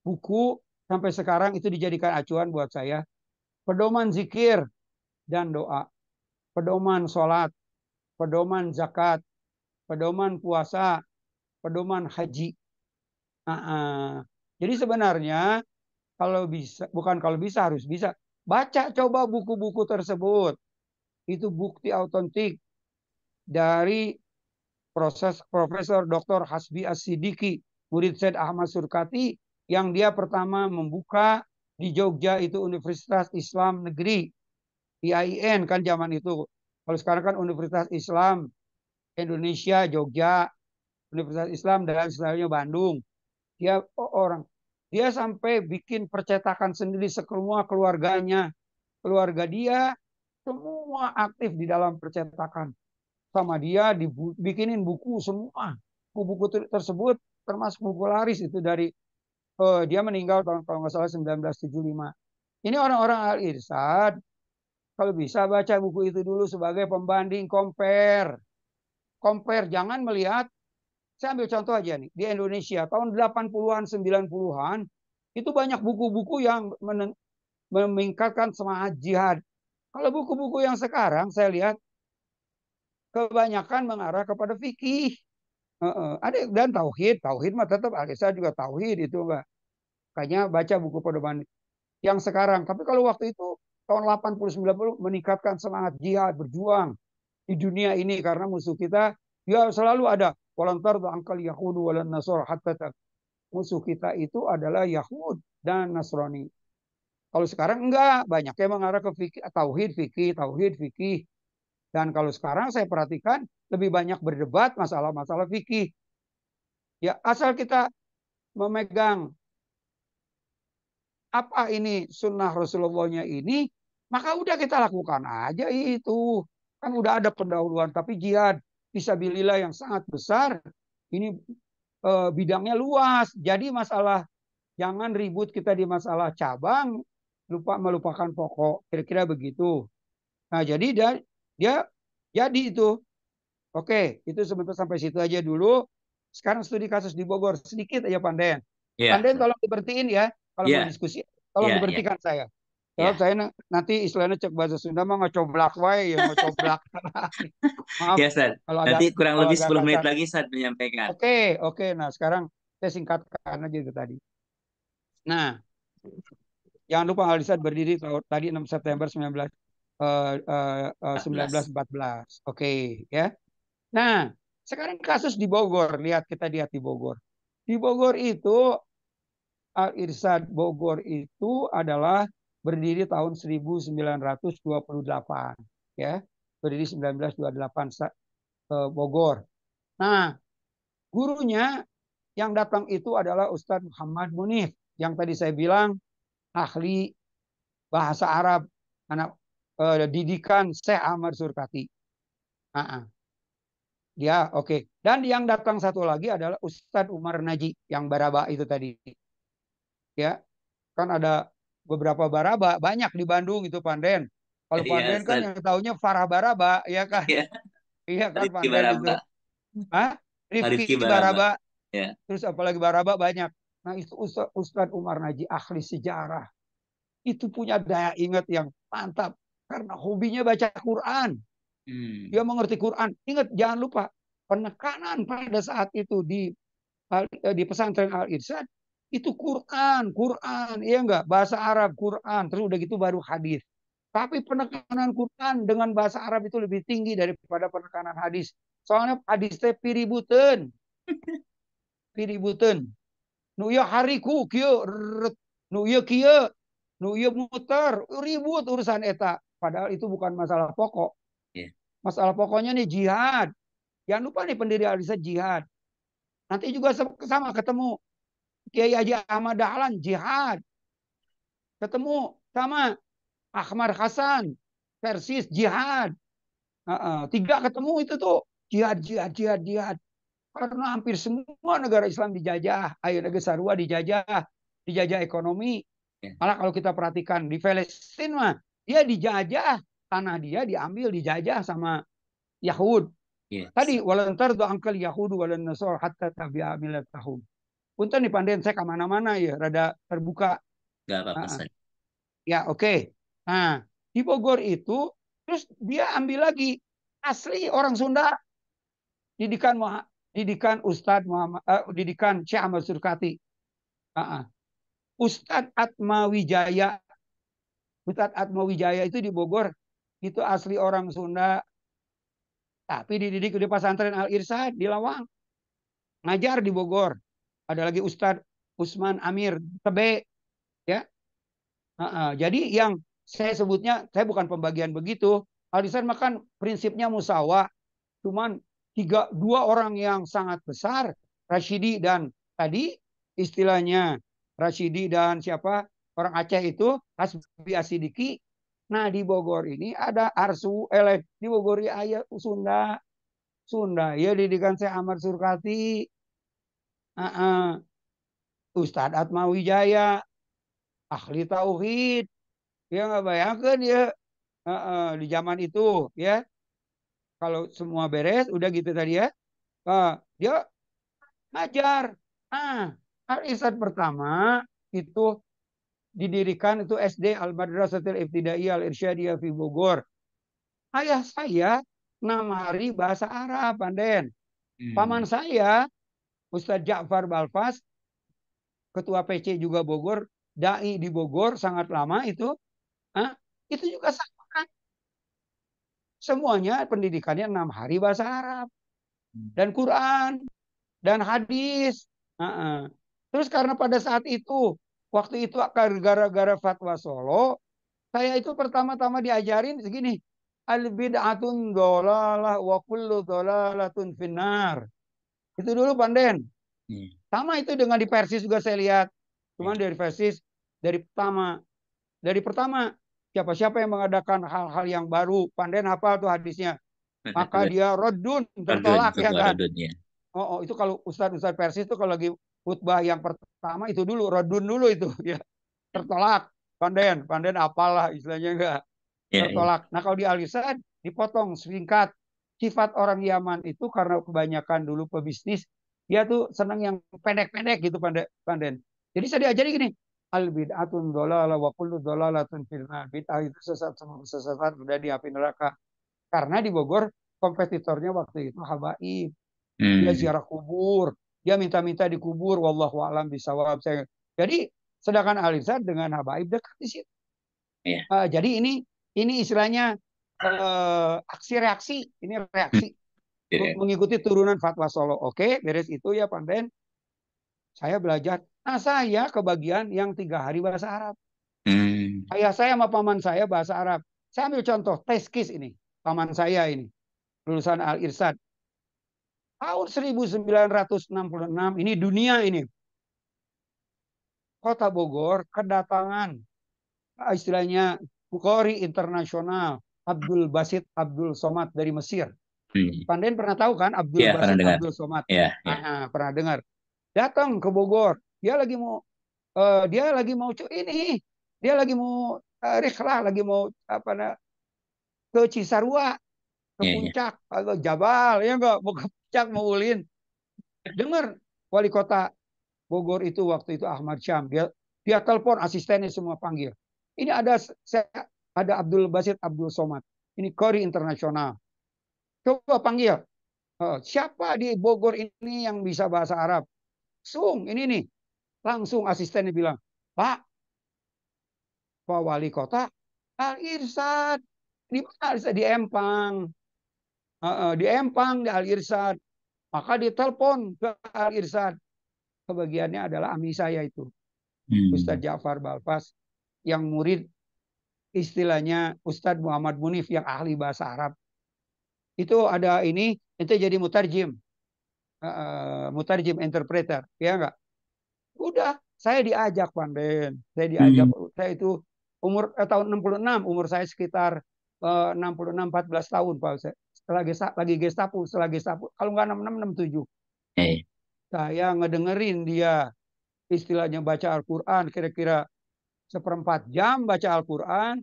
Speaker 3: buku sampai sekarang itu dijadikan acuan buat saya. Pedoman zikir dan doa, pedoman sholat, pedoman zakat, pedoman puasa, pedoman haji. Jadi sebenarnya kalau bisa, bukan kalau bisa, harus bisa. Baca coba buku-buku tersebut. Itu bukti autentik dari proses Profesor Dr. Hasbi As-Siddiqi, murid Syed Ahmad Surkati, yang dia pertama membuka di Jogja itu Universitas Islam Negeri, IAIN kan zaman itu. Kalau sekarang kan Universitas Islam Indonesia Jogja, Universitas Islam dan istilahnya Bandung. Dia orang, dia sampai bikin percetakan sendiri semua keluarganya, keluarga dia semua aktif di dalam percetakan. Sama dia dibikinin buku semua. Buku-buku tersebut termasuk buku laris itu dari dia meninggal tahun kalau nggak salah 1975. Ini orang-orang Al-Irsyad kalau bisa baca buku itu dulu sebagai pembanding compare. Compare jangan melihat, saya ambil contoh aja nih, di Indonesia tahun 80-an 90-an itu banyak buku-buku yang meningkatkan semangat jihad. Kalau buku-buku yang sekarang saya lihat kebanyakan mengarah kepada fikih. Ada dan tauhid, tauhid mah tetap saya juga tauhid itu enggak. Kayaknya baca buku pedoman yang sekarang. Tapi kalau waktu itu tahun 80 90 meningkatkan semangat jihad, berjuang. di dunia ini, karena musuh kita ya selalu ada. Walantar angkal Yahudu walan Nasr hatta, musuh kita itu adalah Yahud dan Nasrani. Kalau sekarang enggak, banyak yang mengarah ke fikih, tauhid, fikih. Dan kalau sekarang saya perhatikan lebih banyak berdebat masalah-masalah fikih. Ya, asal kita memegang apa ini sunnah Rasulullahnya ini, maka udah kita lakukan aja itu. Kan udah ada pendahuluan, tapi jihad fisabilillah yang sangat besar, ini bidangnya luas. Jadi masalah, jangan ribut kita di masalah cabang, lupa melupakan pokok. Kira-kira begitu. Nah, jadi dia jadi itu. Oke, itu sebentar sampai situ aja dulu. Sekarang studi kasus di Bogor sedikit aja, Panden.
Speaker 1: Iya,
Speaker 3: Panden tolong diberhentiin ya kalau mau
Speaker 1: iya,
Speaker 3: diskusi. Tolong
Speaker 1: iya, iya,
Speaker 3: diberhentikan saya. Kalau
Speaker 1: iya.
Speaker 3: saya nanti istilahnya cek bahasa Sunda mah ngocoblak wae ya, ngocoblak. Maaf
Speaker 1: Ya, Ustaz.
Speaker 3: kalau ada
Speaker 1: Nanti kurang
Speaker 3: kalau
Speaker 1: lebih
Speaker 3: agak
Speaker 1: 10 menit
Speaker 3: kasar.
Speaker 1: lagi Ustaz menyampaikan.
Speaker 3: Oke, oke. Nah, sekarang saya singkatkan aja itu tadi. Nah, jangan lupa Al Irsad berdiri tadi 6 September
Speaker 1: 14.
Speaker 3: 1914. Oke, ya. Nah, sekarang kasus di Bogor, kita lihat di Bogor. Di Bogor itu Al Irsad Bogor itu adalah berdiri tahun 1928, ya. Berdiri 1928 Bogor. Nah, gurunya yang datang itu adalah Ustadz Muhammad Munif yang tadi saya bilang ahli bahasa Arab, anak didikan Syekh Ahmad Surkati. Nah, dia oke. Dan yang datang satu lagi adalah Ustadz Umar Naji yang Baraba itu tadi. Ya, kan ada beberapa Baraba, banyak di Bandung itu Panden. Kalau
Speaker 1: Iya,
Speaker 3: Panden kan
Speaker 1: Ustaz.
Speaker 3: yang taunya Farah Baraba, ya kan?
Speaker 1: Iya,
Speaker 3: Iya kan
Speaker 1: Rifki
Speaker 3: Panden itu.
Speaker 1: Baraba.
Speaker 3: Hah? Rifki
Speaker 1: Rifki Baraba.
Speaker 3: Baraba,
Speaker 1: Ya.
Speaker 3: terus apalagi Baraba banyak. Nah, itu Ustadz Umar Naji ahli sejarah. Itu punya daya ingat yang mantap karena hobinya baca Quran. Dia
Speaker 1: Hmm.
Speaker 3: mengerti Quran. Ingat, jangan lupa penekanan pada saat itu di pesantren Al Irsyad itu Quran, Quran, iya enggak? Bahasa Arab Quran, terus udah gitu baru hadis. Tapi penekanan Quran dengan bahasa Arab itu lebih tinggi daripada penekanan hadis. Soalnya hadis teh piributeun, piributeun. Nu ieu hariku kieu, nu ieu kieu, nu ieu muter, ribut urusan eta. Padahal itu bukan masalah pokok.
Speaker 1: Ya.
Speaker 3: Masalah pokoknya nih jihad. Jangan lupa nih pendiri Al Irsyad jihad. Nanti juga sama ketemu Kiai Haji Ahmad Dahlan jihad. Ketemu sama Ahmad Hasan Persis jihad. Tiga ketemu itu tuh jihad, jihad, jihad, jihad. Karena hampir semua negara Islam dijajah. Ayo negara Sarua dijajah, dijajah ekonomi.
Speaker 1: Ya.
Speaker 3: Malah kalau kita perhatikan di Palestina mah dia dijajah, tanah dia diambil dijajah sama Yahud.
Speaker 1: Ya.
Speaker 3: Tadi walantar do angkel Yahudu walan Nasr hatta tabi'a millatahum. Punten nih Panden saya kemana-mana ya, rada terbuka.
Speaker 1: Gak apa-apa,
Speaker 3: Uh-uh.
Speaker 1: Ustaz.
Speaker 3: Ya oke. Okay. Nah di Bogor itu terus dia ambil lagi asli orang Sunda, didikan didikan Ustadz Muhammad, didikan Syekh Ahmad Surkati. Uh-uh. Ustadz Atma Wijaya, Ustadz Atma Wijaya itu di Bogor itu asli orang Sunda, tapi dididik di pesantren Al Irsyad di Lawang, ngajar di Bogor. Ada lagi Ustadz Usman Amir Tebe, ya. Jadi yang saya sebutnya, saya bukan pembagian begitu. Al-Ihsan makan prinsipnya musawa. Cuman dua orang yang sangat besar, Rashidi dan tadi istilahnya Rashidi dan siapa orang Aceh itu Hasbi Asidiki. Nah di Bogor ini ada Arsu Elek di Bogor ya ayah Sunda, Sunda ya didikan saya Ahmad Surkati, Ustadz Atma Wijaya, ahli tauhid. Ya nggak bayangkan ya di zaman itu ya kalau semua beres udah gitu tadi ya dia ngajar. Al Irsyad pertama itu didirikan itu SD Al Madrasatil Ibtidaiyah Al Irsyadiyah di Bogor. Ayah saya 6 hari bahasa Arab, Panden. Paman
Speaker 1: Hmm.
Speaker 3: saya Ustadz Ja'far Balfas, ketua PC juga Bogor, dai di Bogor sangat lama itu. Itu juga sama. semuanya pendidikannya 6 hari bahasa Arab dan Quran dan hadis. Terus karena pada saat itu, waktu itu gara-gara fatwa Solo, saya itu pertama-tama diajarin segini, al bid'atun dolalah wa kullu dolalatun finnar. Itu dulu Panden. Sama itu dengan di Persis juga saya lihat. Cuman dari Persis dari pertama siapa-siapa yang mengadakan hal-hal yang baru, Panden hafal tuh hadisnya. Maka dia rodun, tertolak ya kan. Itu kalau Ustadz Persis itu kalau lagi khutbah yang pertama itu dulu rodun dulu itu ya. Tertolak. Panden apalah istilahnya enggak. Tertolak. Nah kalau di Al-Irsyad dipotong singkat. Sifat orang Yaman itu karena kebanyakan dulu pebisnis, dia tuh senang yang pendek-pendek gitu Panden. Jadi saya diajari gini, al bid'atun dhalalah wa kullu dhalalatun fil nar. Bid'ah itu sesat, semua kesesatan sudah di api neraka. Karena di Bogor kompetitornya waktu itu habaib. Dia ziarah kubur, dia minta-minta di kubur, wallahu a'lam bisawab. Jadi sedangkan Al-Irsyad dengan habaib dekat di situ. Jadi ini istilahnya aksi reaksi, ini reaksi mengikuti turunan fatwa Solo. Oke, beres itu ya Panden. Saya belajar. Nah saya kebagian yang 3 hari bahasa Arab. Ayah saya sama paman saya bahasa Arab. Saya ambil contoh teskis ini, paman saya ini lulusan Al-Irsyad tahun 1966 ini dunia ini. Kota Bogor kedatangan istilahnya Qori internasional Abdul Basit Abdul Somad dari Mesir. Panden pernah tahu kan Abdul Basit Abdul Somad? Pernah dengar. Datang ke Bogor. Dia lagi mau ini. Dia lagi mau rihlah, lagi mau ke Cisarua, ke puncak atau Jabal, ya enggak, mau ke puncak, mau ulin. Dengar wali kota Bogor itu waktu itu Ahmad Syam. Dia telepon asistennya semua panggil. Ini ada Abdul Basit Abdul Somad. Ini Qori internasional. Coba panggil. Siapa di Bogor ini yang bisa bahasa Arab? Ini nih. Langsung asistennya bilang, Pak Wali Kota Al-Irsyad. Di mana Al-Irsyad? Di Empang. Di Empang, di Al-Irsyad. Maka ditelepon ke Al-Irsyad. Kebagiannya adalah ami saya itu. Ustadz Ja'far Balfas. Yang murid istilahnya Ustadz Muhammad Munif yang ahli bahasa Arab. Itu ada ini jadi mutarjim. Mutarjim interpreter. Ya enggak? Udah, saya diajak Panden. Saya diajak. Saya itu umur tahun 66, umur saya sekitar 66 14 tahun Pak. Lagi Gestapo, setelah Gestapo. Kalau enggak 66 67. Saya ngedengerin dia istilahnya baca Al-Qur'an kira-kira 1/4 jam baca Al-Qur'an.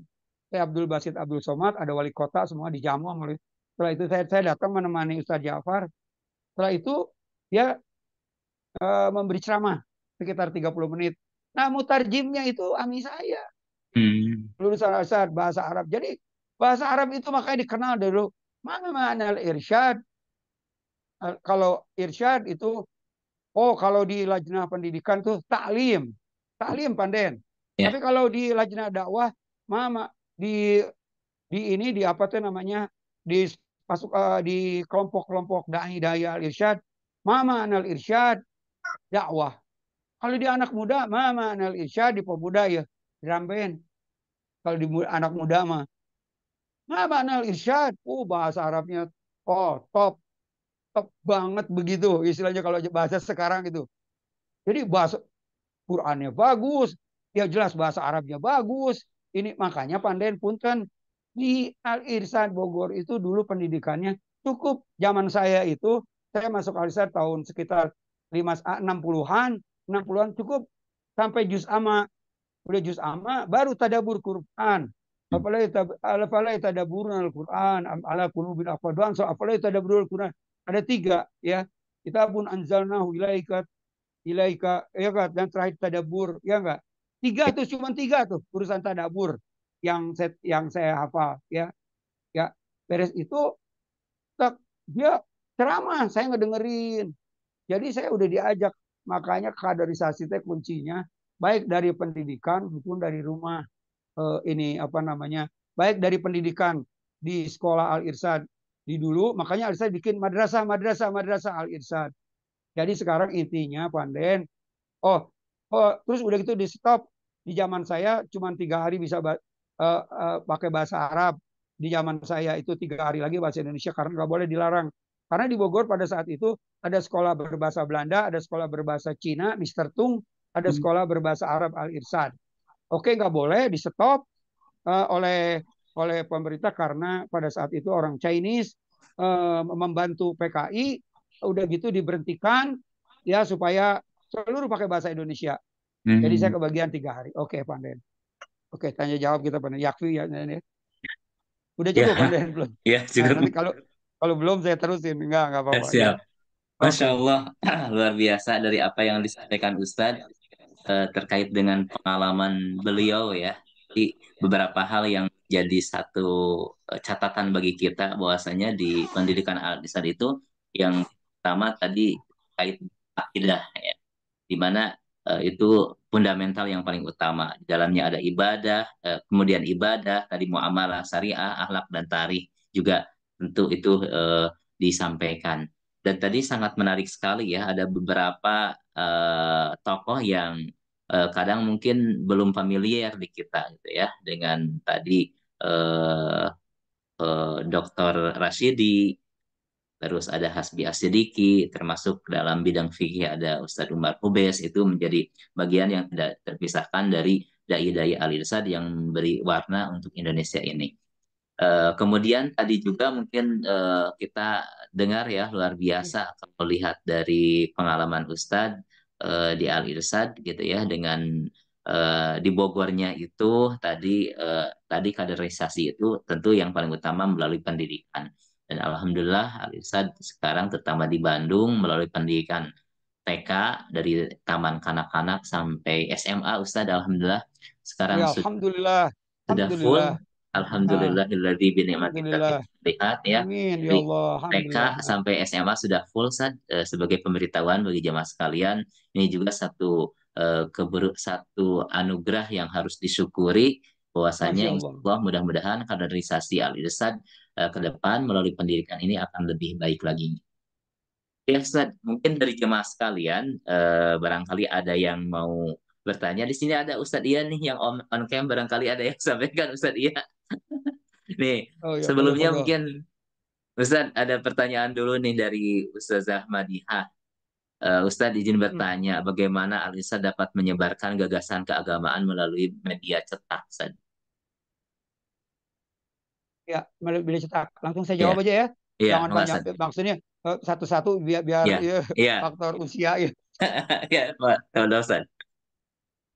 Speaker 3: Saya Abdul Basit Abdul Somad, ada wali kota semua dijamu. Setelah itu saya datang menemani Ustadz Ja'far. Setelah itu dia memberi ceramah sekitar 30 menit. Nah, mutarjimnya itu ami saya. Lulusan Al-Irsyad bahasa Arab. Jadi bahasa Arab itu makanya dikenal dulu. Mana al-irsyad. Kalau irsyad itu kalau di lajnah pendidikan tuh taklim Panden. Tapi kalau di lajnah dakwah di ini di apa tuh namanya di kelompok-kelompok dai al-irsyad al irsyad dakwah. Kalau di anak muda al irsyad di pemuda ya dirambahin. Kalau di anak muda al irsyad bahasa Arabnya top banget begitu istilahnya kalau bahasa sekarang itu. Jadi bahasa Qurannya bagus, ya jelas bahasa Arabnya bagus. Ini makanya Panden punten di Al-Irsyad Bogor itu dulu pendidikannya cukup. Zaman saya itu saya masuk Al-Irsyad tahun sekitar 60-an cukup sampai juz amma. Udah juz amma baru tadabur Quran. Apalagi tadaburun Al-Quran ala qulubin aqfaluha apalagi tadaburul Quran. Ada 3 ya. Kita pun anzalnahu ilaika ya kan, dan terakhir tadabur ya enggak. 3 tuh cuma 3 tuh urusan tadabur yang saya hafal ya. Beres itu dia ceramah saya ngedengerin. Jadi saya udah diajak, makanya kaderisasi itu kuncinya baik dari pendidikan maupun dari rumah. Baik dari pendidikan di sekolah Al Irsyad di dulu, makanya Al Irsyad bikin madrasah Al Irsyad. Jadi sekarang intinya Panden, oh, terus udah gitu di stop. Di zaman saya cuma 3 hari bisa pakai bahasa Arab. Di zaman saya itu 3 hari lagi bahasa Indonesia karena nggak boleh dilarang. Karena di Bogor pada saat itu ada sekolah berbahasa Belanda, ada sekolah berbahasa Cina, Mister Tung, ada sekolah berbahasa Arab Al Irsyad. Oke, nggak boleh di stop oleh pemerintah karena pada saat itu orang Chinese membantu PKI, udah gitu diberhentikan ya supaya seluruh pakai bahasa Indonesia. Jadi saya
Speaker 1: Hmm.
Speaker 3: kebagian 3 hari. Oke, Panden. Oke, tanya jawab kita Panden. Yakfi ya. Udah
Speaker 1: Ya,
Speaker 3: cukup Panden belum?
Speaker 1: ya
Speaker 3: Nah,
Speaker 1: cukup.
Speaker 3: nanti kalau kalau belum saya terusin. Enggak
Speaker 1: Ya,
Speaker 3: apa-apa ya.
Speaker 1: siap. Masya
Speaker 3: Oke.
Speaker 1: Allah, luar biasa dari apa yang disampaikan Ustadz terkait dengan pengalaman beliau ya. Di beberapa hal yang jadi satu catatan bagi kita bahwasanya di pendidikan al-Islam itu yang pertama tadi terkait akidah ya, di mana itu fundamental yang paling utama. Di dalamnya ada ibadah, kemudian ibadah, tadi muamalah syariah, akhlak dan tarikh juga tentu itu disampaikan. Dan tadi sangat menarik sekali ya, ada beberapa tokoh yang kadang mungkin belum familiar di kita gitu ya dengan tadi eh, Dr. Rashidi, terus ada Hasbi Asyidiki, termasuk dalam bidang fikih ada Ustadz Umar Ubes, itu menjadi bagian yang tidak terpisahkan dari dai-dai al-irsad yang memberi warna untuk Indonesia ini. Kemudian tadi juga mungkin kita dengar ya luar biasa kalau lihat dari pengalaman Ustadz di Al-Irsad gitu ya dengan di Bogornya itu tadi kaderisasi itu tentu yang paling utama melalui pendidikan. Dan Alhamdulillah Al-Irsad sekarang terutama di Bandung melalui pendidikan TK dari taman kanak-kanak sampai SMA Ustadz Alhamdulillah sekarang
Speaker 3: Ya, Alhamdulillah.
Speaker 1: sudah full.
Speaker 3: Alhamdulillah. Ah,
Speaker 1: Alhamdulillahilladzi bi ni'mati
Speaker 3: Alhamdulillah.
Speaker 1: lihat ya.
Speaker 3: Amin. Ya
Speaker 1: Dari
Speaker 3: Allah.
Speaker 1: TK
Speaker 3: Alhamdulillah.
Speaker 1: sampai SMA sudah full sebagai pemberitahuan bagi jamaah sekalian. Ini juga satu anugerah yang harus disyukuri bahwasanya
Speaker 3: Masya
Speaker 1: insya
Speaker 3: Allah.
Speaker 1: Allah mudah-mudahan kaderisasi Al-Irsad ke depan melalui pendidikan ini akan lebih baik lagi. Ya, Ustaz, mungkin dari jemaah sekalian, barangkali ada yang mau bertanya. Di sini ada Ustadz Iya nih yang on cam, barangkali ada yang sampaikan Ustadz Iya. Nih,
Speaker 3: Oh ya,
Speaker 1: sebelumnya
Speaker 3: podo-podo.
Speaker 1: mungkin Ustadz ada pertanyaan dulu nih dari Ustazah Madihah. Ustadz izin
Speaker 3: Hmm.
Speaker 1: bertanya, bagaimana Alisa dapat menyebarkan gagasan keagamaan melalui media cetak, Ustadz?
Speaker 3: Ya, boleh cetak. Langsung saya
Speaker 1: Iya,
Speaker 3: jawab aja ya.
Speaker 1: iya,
Speaker 3: Jangan
Speaker 1: enggak,
Speaker 3: banyak.
Speaker 1: Ustadz.
Speaker 3: Maksudnya satu-satu biar biar
Speaker 1: Iya,
Speaker 3: ya,
Speaker 1: iya,
Speaker 3: faktor usia ya.
Speaker 1: iya, Pak. Tahu, Ustadz.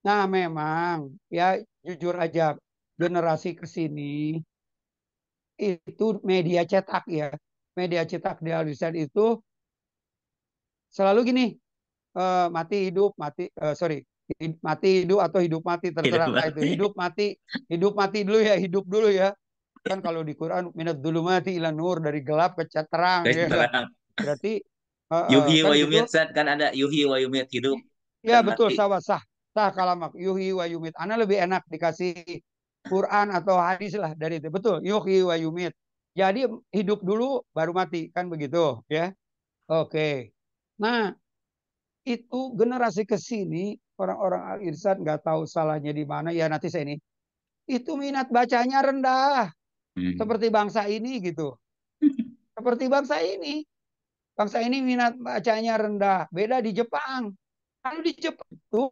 Speaker 3: Nah, memang ya jujur aja generasi ke sini itu media cetak ya. Media cetak di Alisan itu selalu gini, mati hidup mati sorry mati hidup atau hidup mati
Speaker 1: Hidup
Speaker 3: terserah itu
Speaker 1: mati.
Speaker 3: hidup mati dulu ya hidup dulu ya kan kalau di Quran minat dulu mati ilan nur dari gelap ke terang ya kan
Speaker 1: Terang.
Speaker 3: berarti
Speaker 1: Yuhyi
Speaker 3: kan
Speaker 1: wa
Speaker 3: gitu.
Speaker 1: yumit, Ustadz. Kan ada yuhyi wa yumit, hidup
Speaker 3: Ya
Speaker 1: dan
Speaker 3: betul
Speaker 1: mati.
Speaker 3: sawah sah sah kalamak yuhi wa yumit ana lebih enak dikasih Quran atau hadis lah dari itu betul yuhi wa yumit jadi hidup dulu baru mati kan begitu ya. Oke, nah itu generasi ke sini orang-orang Al-Irsyad nggak tahu salahnya di mana ya nanti saya ini itu minat bacanya rendah
Speaker 1: Hmm.
Speaker 3: seperti bangsa ini gitu seperti bangsa ini minat bacanya rendah beda di Jepang kalau di Jepang itu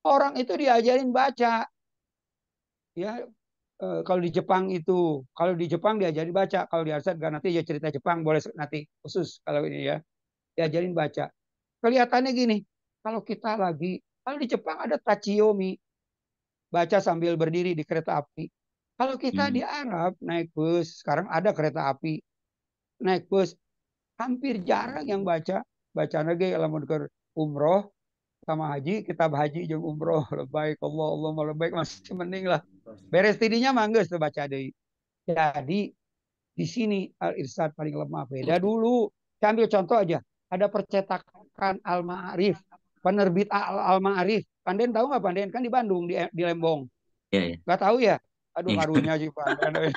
Speaker 3: orang itu diajarin baca ya kalau di Jepang diajarin baca kalau di Al-Irsyad nggak nanti ya cerita Jepang boleh nanti khusus kalau ini ya diajarin baca kelihatannya gini kalau kita lagi kalau di Jepang ada tachiyomi baca sambil berdiri di kereta api. Kalau kita
Speaker 1: Hmm.
Speaker 3: di Arab naik bus, sekarang ada kereta api, naik bus hampir jarang yang baca. Baca lagi lamun ke umroh sama haji, kitab haji jeung umroh, lebaik Allah Allah lebaik masih mending lah. Beres tidinya mangges tuh baca deui. Jadi di sini Al Irsyad paling lemah. Beda dulu. Saya ambil contoh aja. Ada percetakan Al Ma'arif, penerbit Al Ma'arif. Panden tahu nggak Panden? Kan di Bandung, di Lembong.
Speaker 1: Ya, ya.
Speaker 3: Nggak tahu ya. Aduh karunya sih Pandan.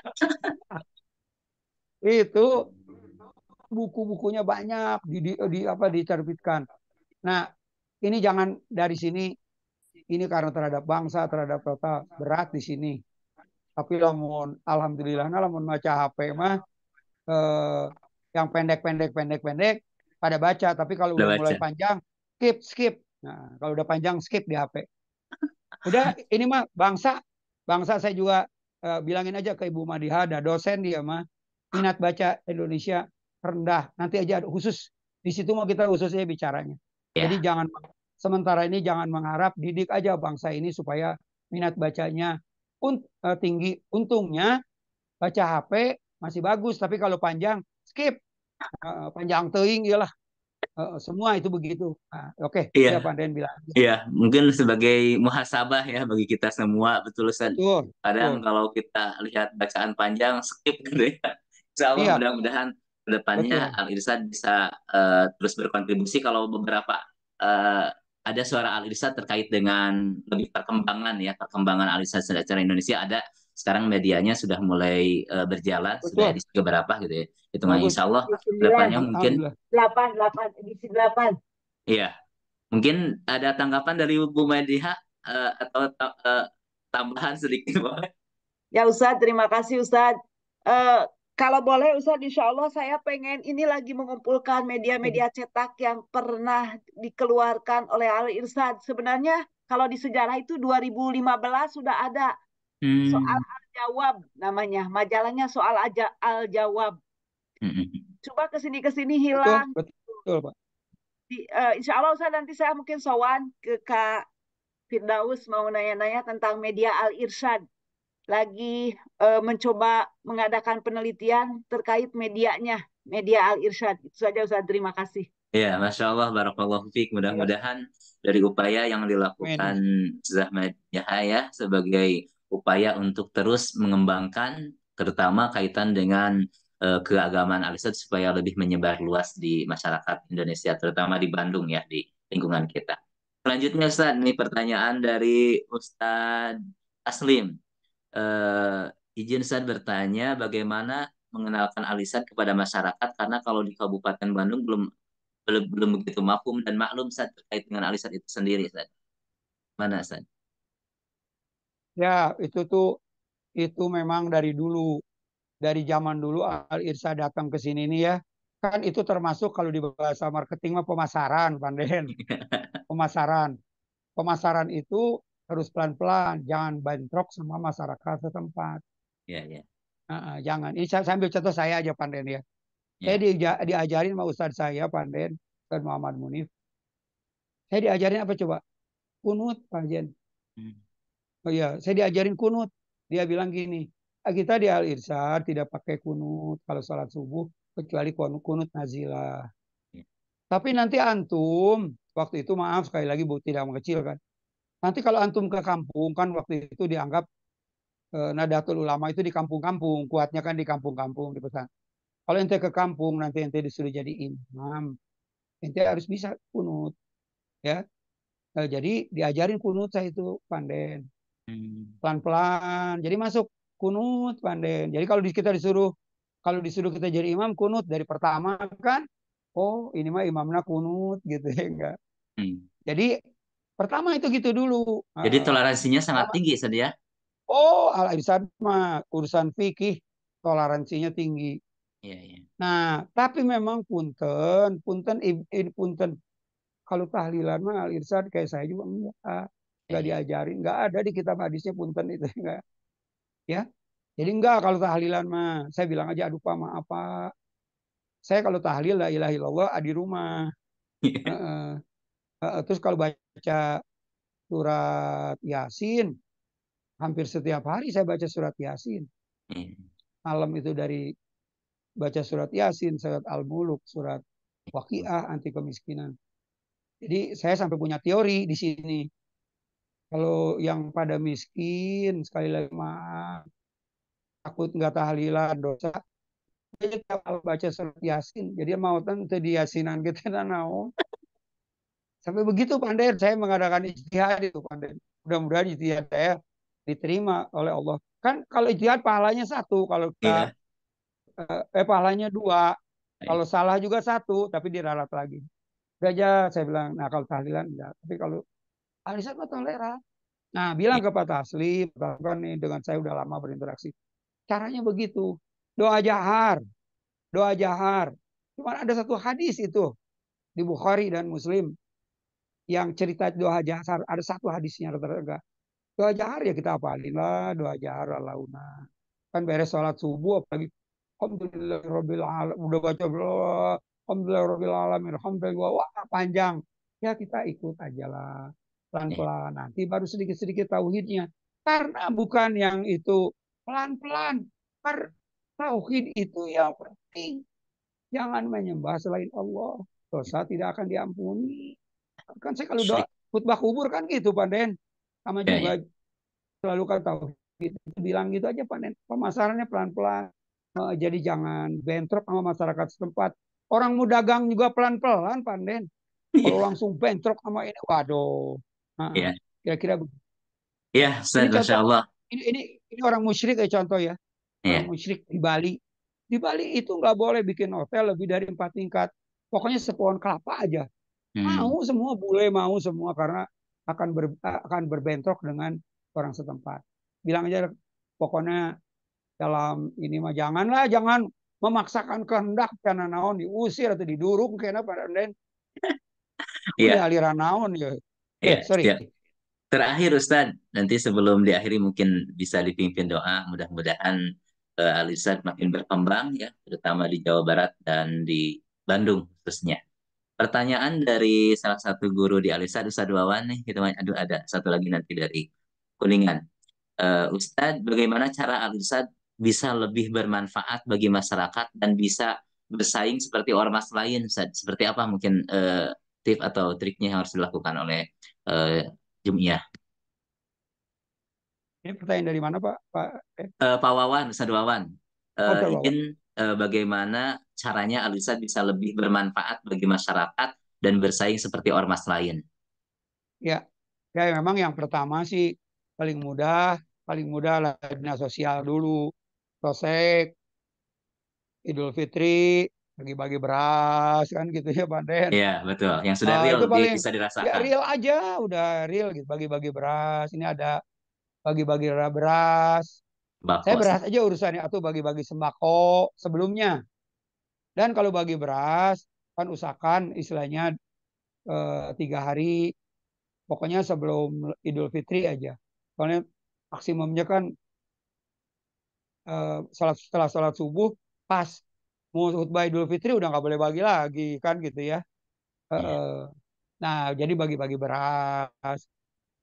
Speaker 3: Itu buku-bukunya banyak apa diterbitkan. Nah, ini jangan dari sini, ini karena terhadap bangsa, terhadap kota berat di sini. Tapi lamun alhamdulillah lamun baca HP mah eh, yang pendek pada baca, tapi kalau
Speaker 1: Udah
Speaker 3: udah mulai
Speaker 1: baca.
Speaker 3: panjang skip. Nah, kalau udah panjang skip di HP. Udah ini mah bangsa saya juga bilangin aja ke Ibu Madiha, ada dosen dia mah minat baca Indonesia rendah. Nanti aja khusus di situ mau kita khususnya bicaranya. Jadi
Speaker 1: Ya,
Speaker 3: jangan sementara ini jangan mengharap, didik aja bangsa ini supaya minat bacanya tinggi. Untungnya baca HP masih bagus, tapi kalau panjang skip. Panjang teing iyalah. Semua itu begitu. Nah, oke,
Speaker 1: iya,
Speaker 3: ya Panden bilang.
Speaker 1: iya. Mungkin sebagai muhasabah ya bagi kita semua, betul Ustaz.
Speaker 3: Betul,
Speaker 1: Kadang
Speaker 3: betul.
Speaker 1: kalau kita lihat bacaan panjang, skip gitu ya. Insya Allah
Speaker 3: Iya,
Speaker 1: mudah-mudahan kedepannya
Speaker 3: betul.
Speaker 1: Al Irsad bisa terus berkontribusi kalau beberapa eh, ada suara Al Irsad terkait dengan lebih perkembangan ya, perkembangan Al Irsad secara Indonesia ada sekarang medianya sudah mulai berjalan, sudah
Speaker 3: Betul.
Speaker 1: edisi keberapa gitu ya. Hitungannya
Speaker 3: Bagus.
Speaker 1: insya Allah
Speaker 4: Edisi 9,
Speaker 1: kedepannya mungkin
Speaker 3: Alhamdulillah.
Speaker 4: 8, 8, edisi 8.
Speaker 1: iya. Mungkin ada tanggapan dari Bu Mediha atau tambahan sedikit, Pak?
Speaker 4: Ya Ustadz, terima kasih Ustadz. Eh, kalau boleh Ustadz, insya Allah saya pengen ini lagi mengumpulkan media-media cetak yang pernah dikeluarkan oleh Al Irsad. Sebenarnya kalau di sejarah itu 2015 sudah ada soal
Speaker 1: Hmm.
Speaker 4: Al-Jawab namanya. Majalahnya soal Al-Jawab. Coba kesini-kesini
Speaker 3: Betul,
Speaker 4: hilang.
Speaker 3: betul, Pak.
Speaker 4: Insya Allah Ustadz nanti saya mungkin sowan ke Kak Firdaus mau nanya-nanya tentang media Al Irsyad. Lagi mencoba mengadakan penelitian terkait medianya, media Al Irsyad. Itu saja Ustaz, terima kasih.
Speaker 1: Ya, Masya Allah, Barakallahu Fik.
Speaker 3: Ya,
Speaker 1: Mudah-mudahan dari upaya yang dilakukan
Speaker 3: amin.
Speaker 1: Zahmad Yahya sebagai upaya untuk terus mengembangkan, terutama kaitan dengan keagamaan Al-Islam supaya lebih menyebar luas di masyarakat Indonesia, terutama di Bandung ya, di lingkungan kita. Selanjutnya, Ustaz, ini pertanyaan dari Ustadz Aslim. Izin Ustaz bertanya bagaimana mengenalkan alisan kepada masyarakat karena kalau di Kabupaten Bandung belum begitu mafhum dan maklum Ustaz terkait dengan alisan itu sendiri Ustaz. Mana Ustaz?
Speaker 3: Ya, itu memang dari dulu, dari zaman dulu Al Irsa datang ke sini nih ya. Kan itu termasuk kalau di bahasa marketing mah pemasaran, Panden. Pemasaran. Pemasaran itu harus pelan-pelan, jangan bentrok sama masyarakat setempat.
Speaker 1: Ya, ya,
Speaker 3: Jangan. Ini saya ambil contoh saya aja, Panden ya. Saya
Speaker 1: ya.
Speaker 3: diajarin sama Ustadz saya, Panden, Ustadz Muhammad Munif. Saya diajarin apa coba? Kunut, Pak Jen.
Speaker 1: Hmm.
Speaker 3: Oh iya, saya diajarin kunut. Dia bilang gini, kita di Al Irsyad tidak pakai kunut kalau sholat subuh kecuali kunut nazilah.
Speaker 1: Ya.
Speaker 3: Tapi nanti antum, waktu itu maaf sekali lagi bu tidak mengecilkan. Nanti kalau antum ke kampung kan waktu itu dianggap Nadatul Ulama itu di kampung-kampung, kuatnya kan di kampung-kampung di pesan. Kalau ente ke kampung nanti ente disuruh jadi imam, ente harus bisa kunut ya. Jadi diajarin kunut saya itu Panden.
Speaker 1: Hmm.
Speaker 3: Pelan-pelan. Jadi masuk kunut Panden. Jadi kalau disuruh kita jadi imam kunut dari pertama kan, oh ini mah imamnya kunut gitu ya enggak.
Speaker 1: Hmm.
Speaker 3: Jadi pertama itu gitu dulu.
Speaker 1: Jadi toleransinya sangat
Speaker 3: Pertama,
Speaker 1: tinggi Ustaz ya.
Speaker 3: oh al irsyad mah urusan fikih toleransinya tinggi.
Speaker 1: Iya, iya.
Speaker 3: Nah, tapi memang punten, punten, punten. Kalau tahlilan mah al irsyad kayak saya juga
Speaker 1: Iya,
Speaker 3: enggak
Speaker 1: iya.
Speaker 3: diajarin, enggak ada di kitab hadisnya punten itu enggak. Ya, jadi enggak kalau tahlilan mah saya bilang aja aduh Pak maaf Pak. Saya kalau tahlil la ilaha illallah di rumah. Heeh. Terus kalau baca surat Yasin hampir setiap hari saya baca surat Yasin.
Speaker 1: Iya.
Speaker 3: Malam itu dari baca surat Yasin, surat Al-Muluk, surat Waqiah anti kemiskinan. Jadi saya sampai punya teori di sini. Kalau yang pada miskin sekali lagi maaf takut nggak tahlilan dosa. Jadi kalau baca surat Yasin, jadi mau tentu di Yasinan kita naon. Sampai begitu Panden, saya mengadakan ijtihad itu Panden. Mudah-mudahan ijtihad saya diterima oleh Allah. Kan kalau ijtihad pahalanya satu, kalau kita
Speaker 1: Iya.
Speaker 3: pahalanya dua.
Speaker 1: Baik.
Speaker 3: Kalau salah juga satu, tapi diralat lagi. Udah aja saya bilang, nah kalau tahlilan enggak. Tapi kalau alisan mah toleran. Nah, bilang
Speaker 1: Iya.
Speaker 3: ke Pak Taslim, kan nih dengan saya udah lama berinteraksi. Caranya begitu. Doa jahar, doa jahar. Cuma ada satu hadis itu di Bukhari dan Muslim yang cerita doa jahar. Ada satu hadisnya rata-rata. Doa jahar ya kita hafalin lah, doa jahar launa. Kan beres sholat subuh apalagi Alhamdulillahirabbil alamin udah baca Alhamdulillahirabbil alamin alhamdulillah wah panjang. Ya kita ikut aja lah
Speaker 1: Iya.
Speaker 3: pelan-pelan nanti baru sedikit-sedikit tauhidnya. Karena bukan yang itu pelan-pelan. Tauhid itu yang penting. Jangan menyembah selain Allah. Dosa tidak akan diampuni. Kan saya kalau doa
Speaker 1: Syirik.
Speaker 3: khutbah kubur kan gitu Pak Den. Sama
Speaker 1: Iya, iya.
Speaker 3: juga selalu kan tahu gitu, bilang gitu aja panen pemasarannya pelan-pelan. Jadi jangan bentrok sama masyarakat setempat. Orang mau dagang juga pelan-pelan panen. Kalau
Speaker 1: Iya.
Speaker 3: langsung bentrok sama ini waduh. Nah,
Speaker 1: Iya.
Speaker 3: kira-kira begitu.
Speaker 1: Iya,
Speaker 3: Ini
Speaker 1: Ustaz, Masya
Speaker 3: contoh
Speaker 1: Allah.
Speaker 3: ini orang musyrik ya contoh ya, orang
Speaker 1: Iya.
Speaker 3: musyrik di Bali. Di Bali itu nggak boleh bikin hotel lebih dari 4 tingkat, pokoknya sepohon kelapa aja
Speaker 1: Hmm.
Speaker 3: mau semua, bule mau semua karena akan berbentrok dengan orang setempat. Bilang aja pokoknya dalam ini mah jangan memaksakan kehendak karena naon diusir atau didurung kena pada den
Speaker 1: Iya.
Speaker 3: ya aliran naon ya.
Speaker 1: Iya.
Speaker 3: Sorry.
Speaker 1: Siap. Terakhir Ustaz, nanti sebelum diakhiri mungkin bisa dipimpin doa, mudah-mudahan Al-Ustaz makin berkembang ya, terutama di Jawa Barat dan di Bandung khususnya. Pertanyaan dari salah satu guru di Al-Ustaz, Ustaz Wawan nih, kita aduh ada satu lagi nanti dari Kuningan. Ustaz, bagaimana cara Al-Ustaz bisa lebih bermanfaat bagi masyarakat dan bisa bersaing seperti ormas lain, Ustaz? Seperti apa mungkin tips atau triknya yang harus dilakukan oleh eh, Jum'iyah?
Speaker 3: Ini pertanyaan dari mana Pak? Pak
Speaker 1: Pak Wawan, Ustaz Wawan,
Speaker 3: Oke Bapak.
Speaker 1: ingin bagaimana caranya Al-Ustaz bisa lebih bermanfaat bagi masyarakat dan bersaing seperti ormas lain?
Speaker 3: Ya, ya memang yang pertama sih paling mudah lah dinas sosial dulu, sosek, Idul Fitri, bagi-bagi beras kan gitu ya Pak Den.
Speaker 1: Iya, betul. Yang sudah real
Speaker 3: Itu paling
Speaker 1: bisa
Speaker 3: ya
Speaker 1: dirasakan.
Speaker 3: real aja, udah real gitu. Bagi-bagi beras, ini ada bagi-bagi beras. Saya
Speaker 1: Bakos.
Speaker 3: beras aja urusannya atau bagi-bagi sembako sebelumnya. Dan kalau bagi beras kan usahakan istilahnya 3 hari, pokoknya sebelum Idul Fitri aja. Soalnya maksimumnya kan setelah sholat subuh pas mau khutbah Idul Fitri udah nggak boleh bagi lagi kan gitu ya. Eh,
Speaker 1: Iya,
Speaker 3: eh. Nah jadi bagi-bagi beras,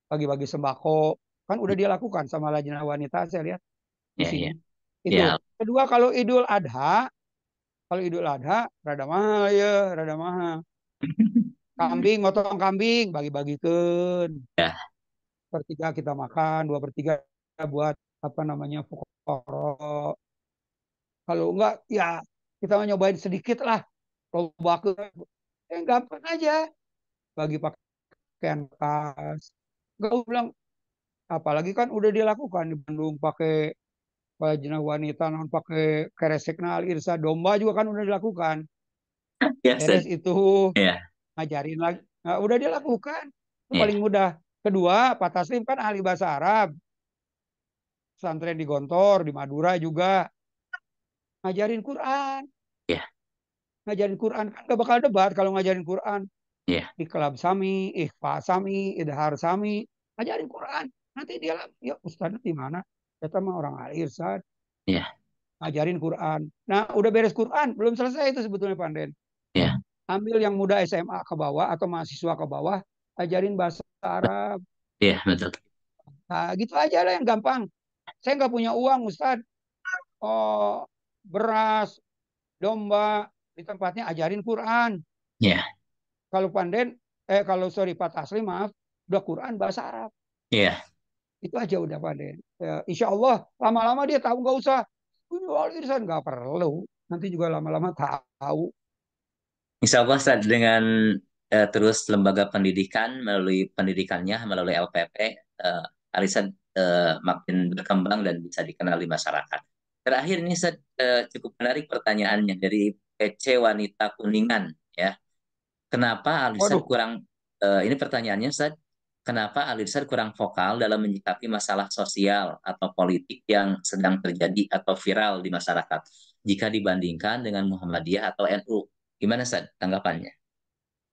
Speaker 3: bagi-bagi sembako kan udah dilakukan sama Lajnah Wanita saya lihat di
Speaker 1: iya,
Speaker 3: sini.
Speaker 1: iya.
Speaker 3: Itu.
Speaker 1: Ya,
Speaker 3: Kedua kalau Idul Adha rada mahal ya, rada mahal. Kambing, motong kambing bagi-bagikeun.
Speaker 1: ya,
Speaker 3: 1/3 kita makan, 2/3 buat apa namanya fukara. Kalau enggak ya kita mau nyobain sedikit lah. Loba gampang aja bagi pakaian bekas. Enggak bilang apalagi kan udah dilakukan di Bandung pakai jenah wanita non pakai keresek nal irsa domba juga kan udah dilakukan.
Speaker 1: ya,
Speaker 3: Beres
Speaker 1: Ustaz.
Speaker 3: itu
Speaker 1: Ya,
Speaker 3: ngajarin lagi. Nah, udah dilakukan. Itu
Speaker 1: ya,
Speaker 3: paling mudah. Kedua, Pak Taslim kan ahli bahasa Arab. Pesantren di Gontor, di Madura juga. Ngajarin Quran.
Speaker 1: ya,
Speaker 3: Ngajarin Quran. Kan gak bakal debat kalau ngajarin Quran.
Speaker 1: ya,
Speaker 3: Iqlab Sami, Ikhfa Sami, Idhar Sami. Ngajarin Quran. Nanti dia lah, ya Ustaz di mana? Kita mah orang ahli Ustaz.
Speaker 1: ya,
Speaker 3: Ngajarin Quran. Nah, udah beres Quran. Belum selesai itu sebetulnya Panden.
Speaker 1: ya,
Speaker 3: Ambil yang muda SMA ke bawah atau mahasiswa ke bawah. Ajarin bahasa Arab.
Speaker 1: ya, betul.
Speaker 3: Nah, gitu aja lah yang gampang. Saya nggak punya uang, Ustadz. Oh, beras, domba, di tempatnya ajarin Quran.
Speaker 1: Ya,
Speaker 3: Kalau kalau sorry Pak Taslim, maaf, udah Quran bahasa Arab.
Speaker 1: ya.
Speaker 3: Itu aja udah Panden. Ya, insya Allah lama-lama dia tahu nggak usah. Ini warisan nggak perlu. Nanti juga lama-lama tahu.
Speaker 1: Insya Allah Ustaz, dengan terus lembaga pendidikan melalui pendidikannya melalui LPP, Alisa makin berkembang dan bisa dikenal di masyarakat. Terakhir ini cukup menarik pertanyaannya dari PC Wanita Kuningan ya. Kenapa Al-Irsyad
Speaker 3: Waduh,
Speaker 1: kurang ini pertanyaannya Ustaz, kenapa Al-Irsyad kurang vokal dalam menyikapi masalah sosial atau politik yang sedang terjadi atau viral di masyarakat jika dibandingkan dengan Muhammadiyah atau NU? Gimana Ustaz tanggapannya?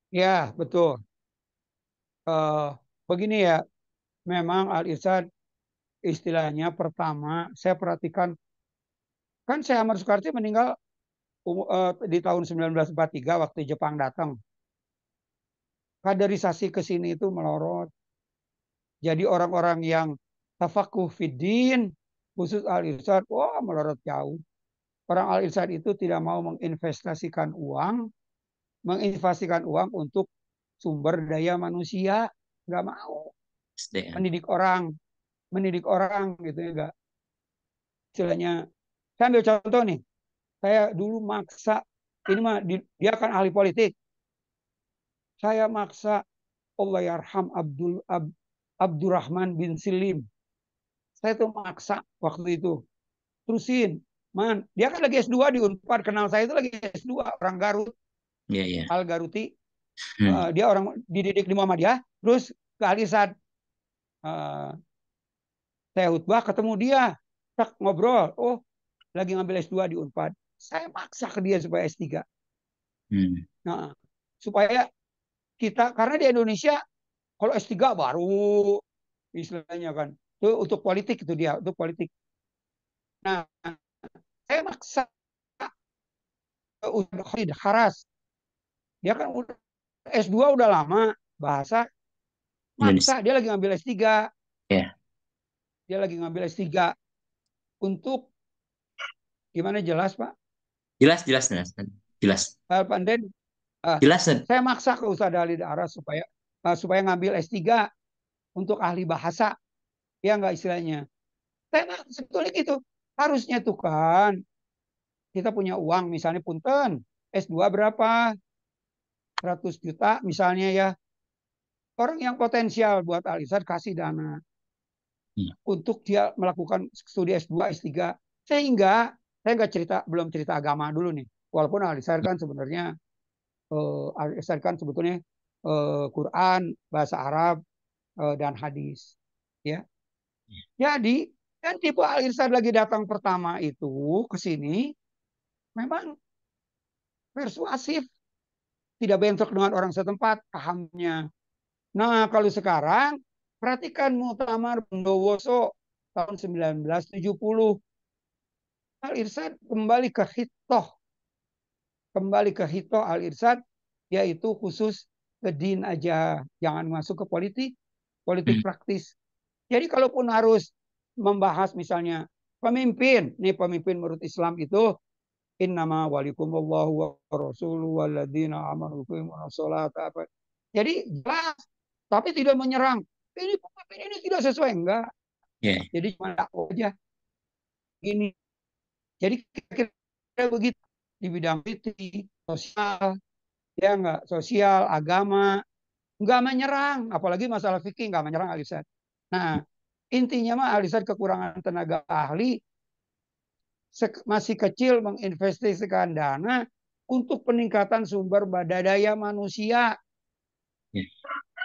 Speaker 3: ya betul. Eh, Begini ya, memang Al-Irsyad istilahnya pertama saya perhatikan, kan Syekh Ahmad Sukarti meninggal di tahun 1943 waktu Jepang datang. Kaderisasi ke sini itu melorot. Jadi orang-orang yang tafakuh fiddin, khusus Al-Irsyad, wah melorot jauh. Orang Al-Irsyad itu tidak mau menginvestasikan uang untuk sumber daya manusia, nggak mau
Speaker 1: SDM.
Speaker 3: mendidik orang gitu ya, nggak. Istilahnya, saya ambil contoh nih, saya dulu maksa, ini mah dia kan ahli politik, saya maksa Allah yarham Abdurrahman bin Silim, saya tuh maksa waktu itu, terusin, man, dia kan lagi S2 di Unpad, kenal saya itu lagi S2, orang Garut,
Speaker 1: Iya, iya.
Speaker 3: Al Garuti.
Speaker 1: Hmm.
Speaker 3: Dia orang dididik di Muhammadiyah, terus ke Al-Irsyad. Saya khutbah ketemu dia, tak ngobrol, oh lagi ngambil S2 di Unpad. Saya maksa ke dia supaya S3. Nah, supaya kita, karena di Indonesia kalau S3 baru istilahnya kan, itu untuk politik, itu dia untuk politik. Nah, saya maksa Khalid Haras, dia kan udah S2 udah lama bahasa,
Speaker 1: Indonesia.
Speaker 3: maksa dia lagi ngambil S3.
Speaker 1: Ya.
Speaker 3: Dia lagi ngambil S3 untuk gimana, jelas Pak?
Speaker 1: Jelas, jelas, jelas. Jelas.
Speaker 3: Panden,
Speaker 1: Jelas, Ustaz.
Speaker 3: saya maksa ke Ustadz Khalid Haras supaya ngambil S3 untuk ahli bahasa, ya nggak istilahnya. Saya sebetulnya gitu. Harusnya tuh kan kita punya uang, misalnya punten, S2 berapa? 100 juta misalnya ya. Orang yang potensial buat Al-Irsyad kasih dana untuk dia melakukan studi S2, S3. Sehingga saya nggak belum cerita agama dulu nih. Walaupun Al-Irsyad kan sebenarnya Al-Irsyad kan sebetulnya Quran, bahasa Arab, dan hadis. Ya. Jadi, kan tipe Al-Irsyad lagi datang pertama itu ke sini memang persuasif, tidak bentrok dengan orang setempat pahamnya. Nah, kalau sekarang perhatikan Muktamar Bondowoso tahun 1970, Al-Irsyad kembali ke hitoh Al-Irsyad, yaitu khusus ke din aja, jangan masuk ke politik praktis. Jadi kalaupun harus membahas misalnya pemimpin menurut Islam itu innama walikumullahu wa rasuluhu walladzina amanu biqimuna sholata. Jadi jelas, tapi tidak menyerang. Ini pemimpin ini tidak sesuai, enggak.
Speaker 1: Yeah.
Speaker 3: Jadi cuma dakwah aja. Gini. Jadi kira-kira begitu di bidang politik, sosial, ya enggak, sosial, agama, enggak menyerang, apalagi masalah fikih enggak menyerang Al-Irsyad. Nah, intinya mah Al-Irsyad kekurangan tenaga ahli, masih kecil menginvestasikan dana untuk peningkatan sumber daya manusia.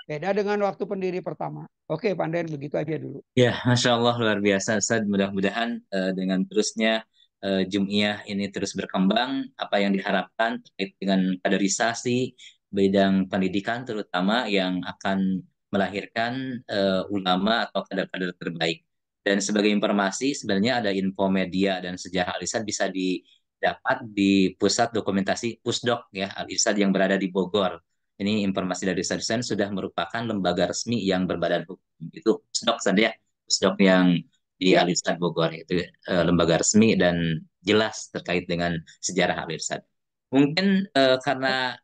Speaker 3: Beda dengan waktu pendiri pertama. Oke, Panden, begitu aja dulu.
Speaker 1: Ya, Masya Allah, luar biasa, Ustaz. Mudah-mudahan dengan terusnya Jum'iyah ini terus berkembang, apa yang diharapkan terkait dengan kaderisasi, bidang pendidikan terutama yang akan melahirkan ulama atau kader-kader terbaik. Dan sebagai informasi, sebenarnya ada info media dan sejarah Al-Irsyad bisa didapat di Pusat Dokumentasi Pusdok ya, Al-Irsyad yang berada di Bogor. Ini informasi dari Ustaz Hussein sudah merupakan lembaga resmi yang berbadan hukum. Itu Pusdok saja, Pusdok yang di
Speaker 3: Ya.
Speaker 1: Al-Irsyad Bogor itu lembaga resmi dan jelas terkait dengan sejarah Al-Irsyad. Mungkin karena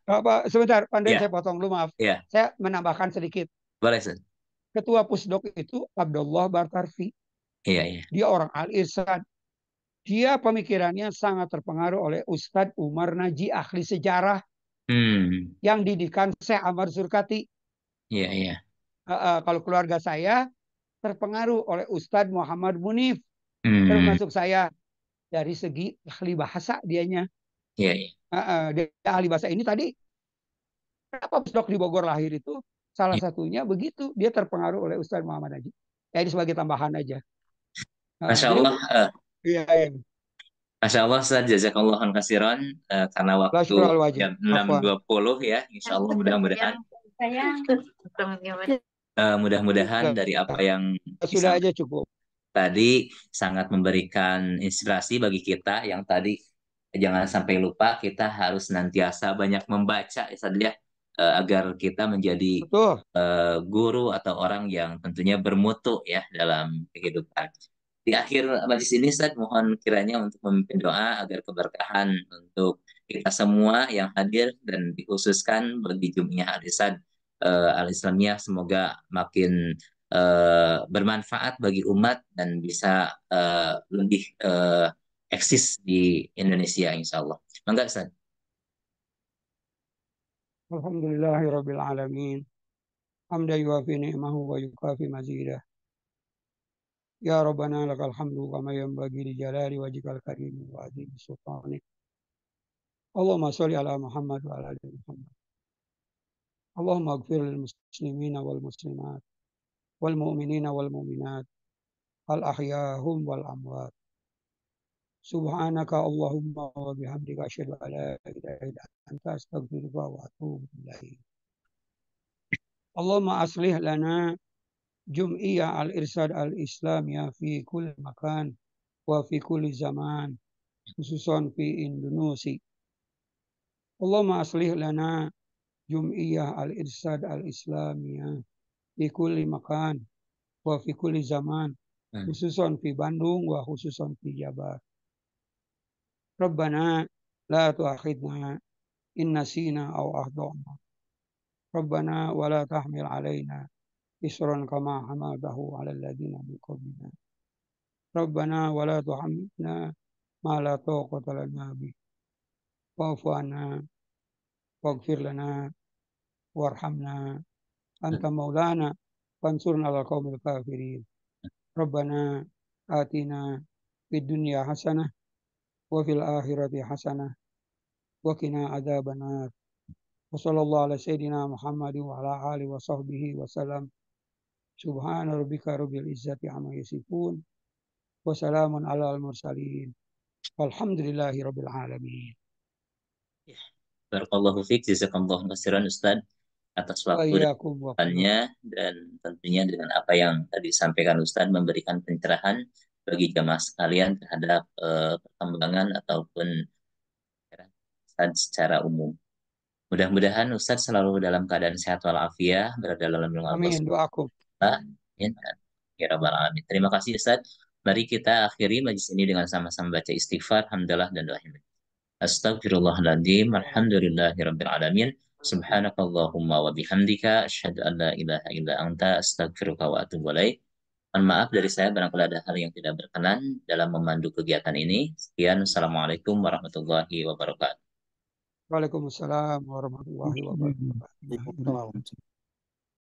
Speaker 3: sebentar, Panden,
Speaker 1: ya,
Speaker 3: saya potong dulu, maaf.
Speaker 1: ya,
Speaker 3: Saya menambahkan sedikit.
Speaker 1: boleh, Ustaz.
Speaker 3: Ketua Pusdok itu Abdullah Bartarfi.
Speaker 1: Iya, iya.
Speaker 3: Dia orang Al-Irsyad. Dia pemikirannya sangat terpengaruh oleh Ustadz Umar Naji, ahli sejarah yang didikan Syekh Ahmad Surkati.
Speaker 1: Iya, iya.
Speaker 3: Kalau keluarga saya terpengaruh oleh Ustadz Muhammad Munif, termasuk saya dari segi ahli bahasa dianya.
Speaker 1: Iya, iya.
Speaker 3: Dia ahli bahasa ini tadi kenapa postdoc di Bogor lahir itu salah satunya begitu, dia terpengaruh oleh Ustadz Muhammad Najib. Ya ini sebagai tambahan aja.
Speaker 1: Masya
Speaker 3: Jadi
Speaker 1: Allah,
Speaker 3: iya,
Speaker 1: Masya Allah, Ustaz, jazakallahu khairan, karena
Speaker 3: la
Speaker 1: waktu
Speaker 3: syukur al wajib.
Speaker 1: jam
Speaker 3: Afwan.
Speaker 1: 6.20 ya, insya Allah mudah-mudahan dari apa yang
Speaker 3: Sudah aja cukup.
Speaker 1: tadi sangat memberikan inspirasi bagi kita yang tadi jangan sampai lupa kita harus senantiasa banyak membaca ya Ustaz, ya, agar kita menjadi
Speaker 3: Betul.
Speaker 1: guru atau orang yang tentunya bermutu ya dalam kehidupan. Di akhir majlis ini Ustaz mohon kiranya untuk memimpin doa agar keberkahan untuk kita semua yang hadir dan dikhususkan bagi Jum'iyah Al-Irsyad Al-Islamiyah, semoga makin bermanfaat bagi umat dan bisa lebih eksis di Indonesia insya Allah. Mangga Ustaz.
Speaker 3: Alhamdulillahirabbil alamin. Hamdan yuafi ni'mahu wa yukafi mazidah. Ya Rabbana lakal hamdu kama yanbaghi li jalali wajhikal karim wa azimi sultanik. Allahumma sholli ala Muhammad wa ala ali Muhammad. Allahumma ighfir lil muslimina wal muslimat wal mu'minina wal mu'minat al ahyahum wal amwat. Subhanaka Allahumma wa bihamdika asyhadu an la ilaha illa anta astaghfiruka wa atubu ilaik. Allahumma aslih lana Jum'iyah Al-Irsyad Al-Islamiyah fi kulli makan wa fi kulli zaman, khususan fi Indonesia. Allahumma aslih lana Jum'iyah Al-Irsyad Al-Islamiyah fi kulli makan wa fi kulli zaman, khususan fi Bandung wa khususan fi Jabar. Rabbana la tu'akhidna in nasina aw akhtana. Rabbana wa la tahmil alaina isran kama hamadahu ala alladhina min qablina. Rabbana wa la tuhammilna ma la taqata lana bih. Wa'fu anna waghfir lana warhamna anta maulana fansurna ala qaumil kafirin. Rabbana atina fid dunya hasanah wa fil akhirati hasanah wa qina adzabannar. Wa sallallahu ala sayyidina Muhammadin wa ala alihi wa sahbihi wa salam. Subhana rabbika rabbil izzati amma yasifun wa salamun alal mursalin. Walhamdulillahi rabbil alamin.
Speaker 1: Barakallahu fiik, jazakallahu khairan Ustaz atas waktu dan dan tentunya dengan apa yang tadi disampaikan Ustaz memberikan pencerahan bagi jamaah sekalian terhadap perkembangan ataupun secara umum. Mudah-mudahan Ustaz selalu dalam keadaan sehat walafiat, berada dalam lindungan Allah.
Speaker 3: Amin, doaku.
Speaker 1: Amin. Ya Rabbal Alamin. Terima kasih Ustaz. Mari kita akhiri majlis ini dengan sama-sama baca istighfar, hamdalah dan doa. Astaghfirullahaladzim, alhamdulillahirabbil alamin. Subhanakallahumma wa bihamdika asyhadu an la ilaha illa anta astaghfiruka wa atubu ilaik. Mohon maaf dari saya barangkali ada hal yang tidak berkenan dalam memandu kegiatan ini. Sekian, assalamualaikum warahmatullahi wabarakatuh.
Speaker 3: Waalaikumsalam warahmatullahi wabarakatuh.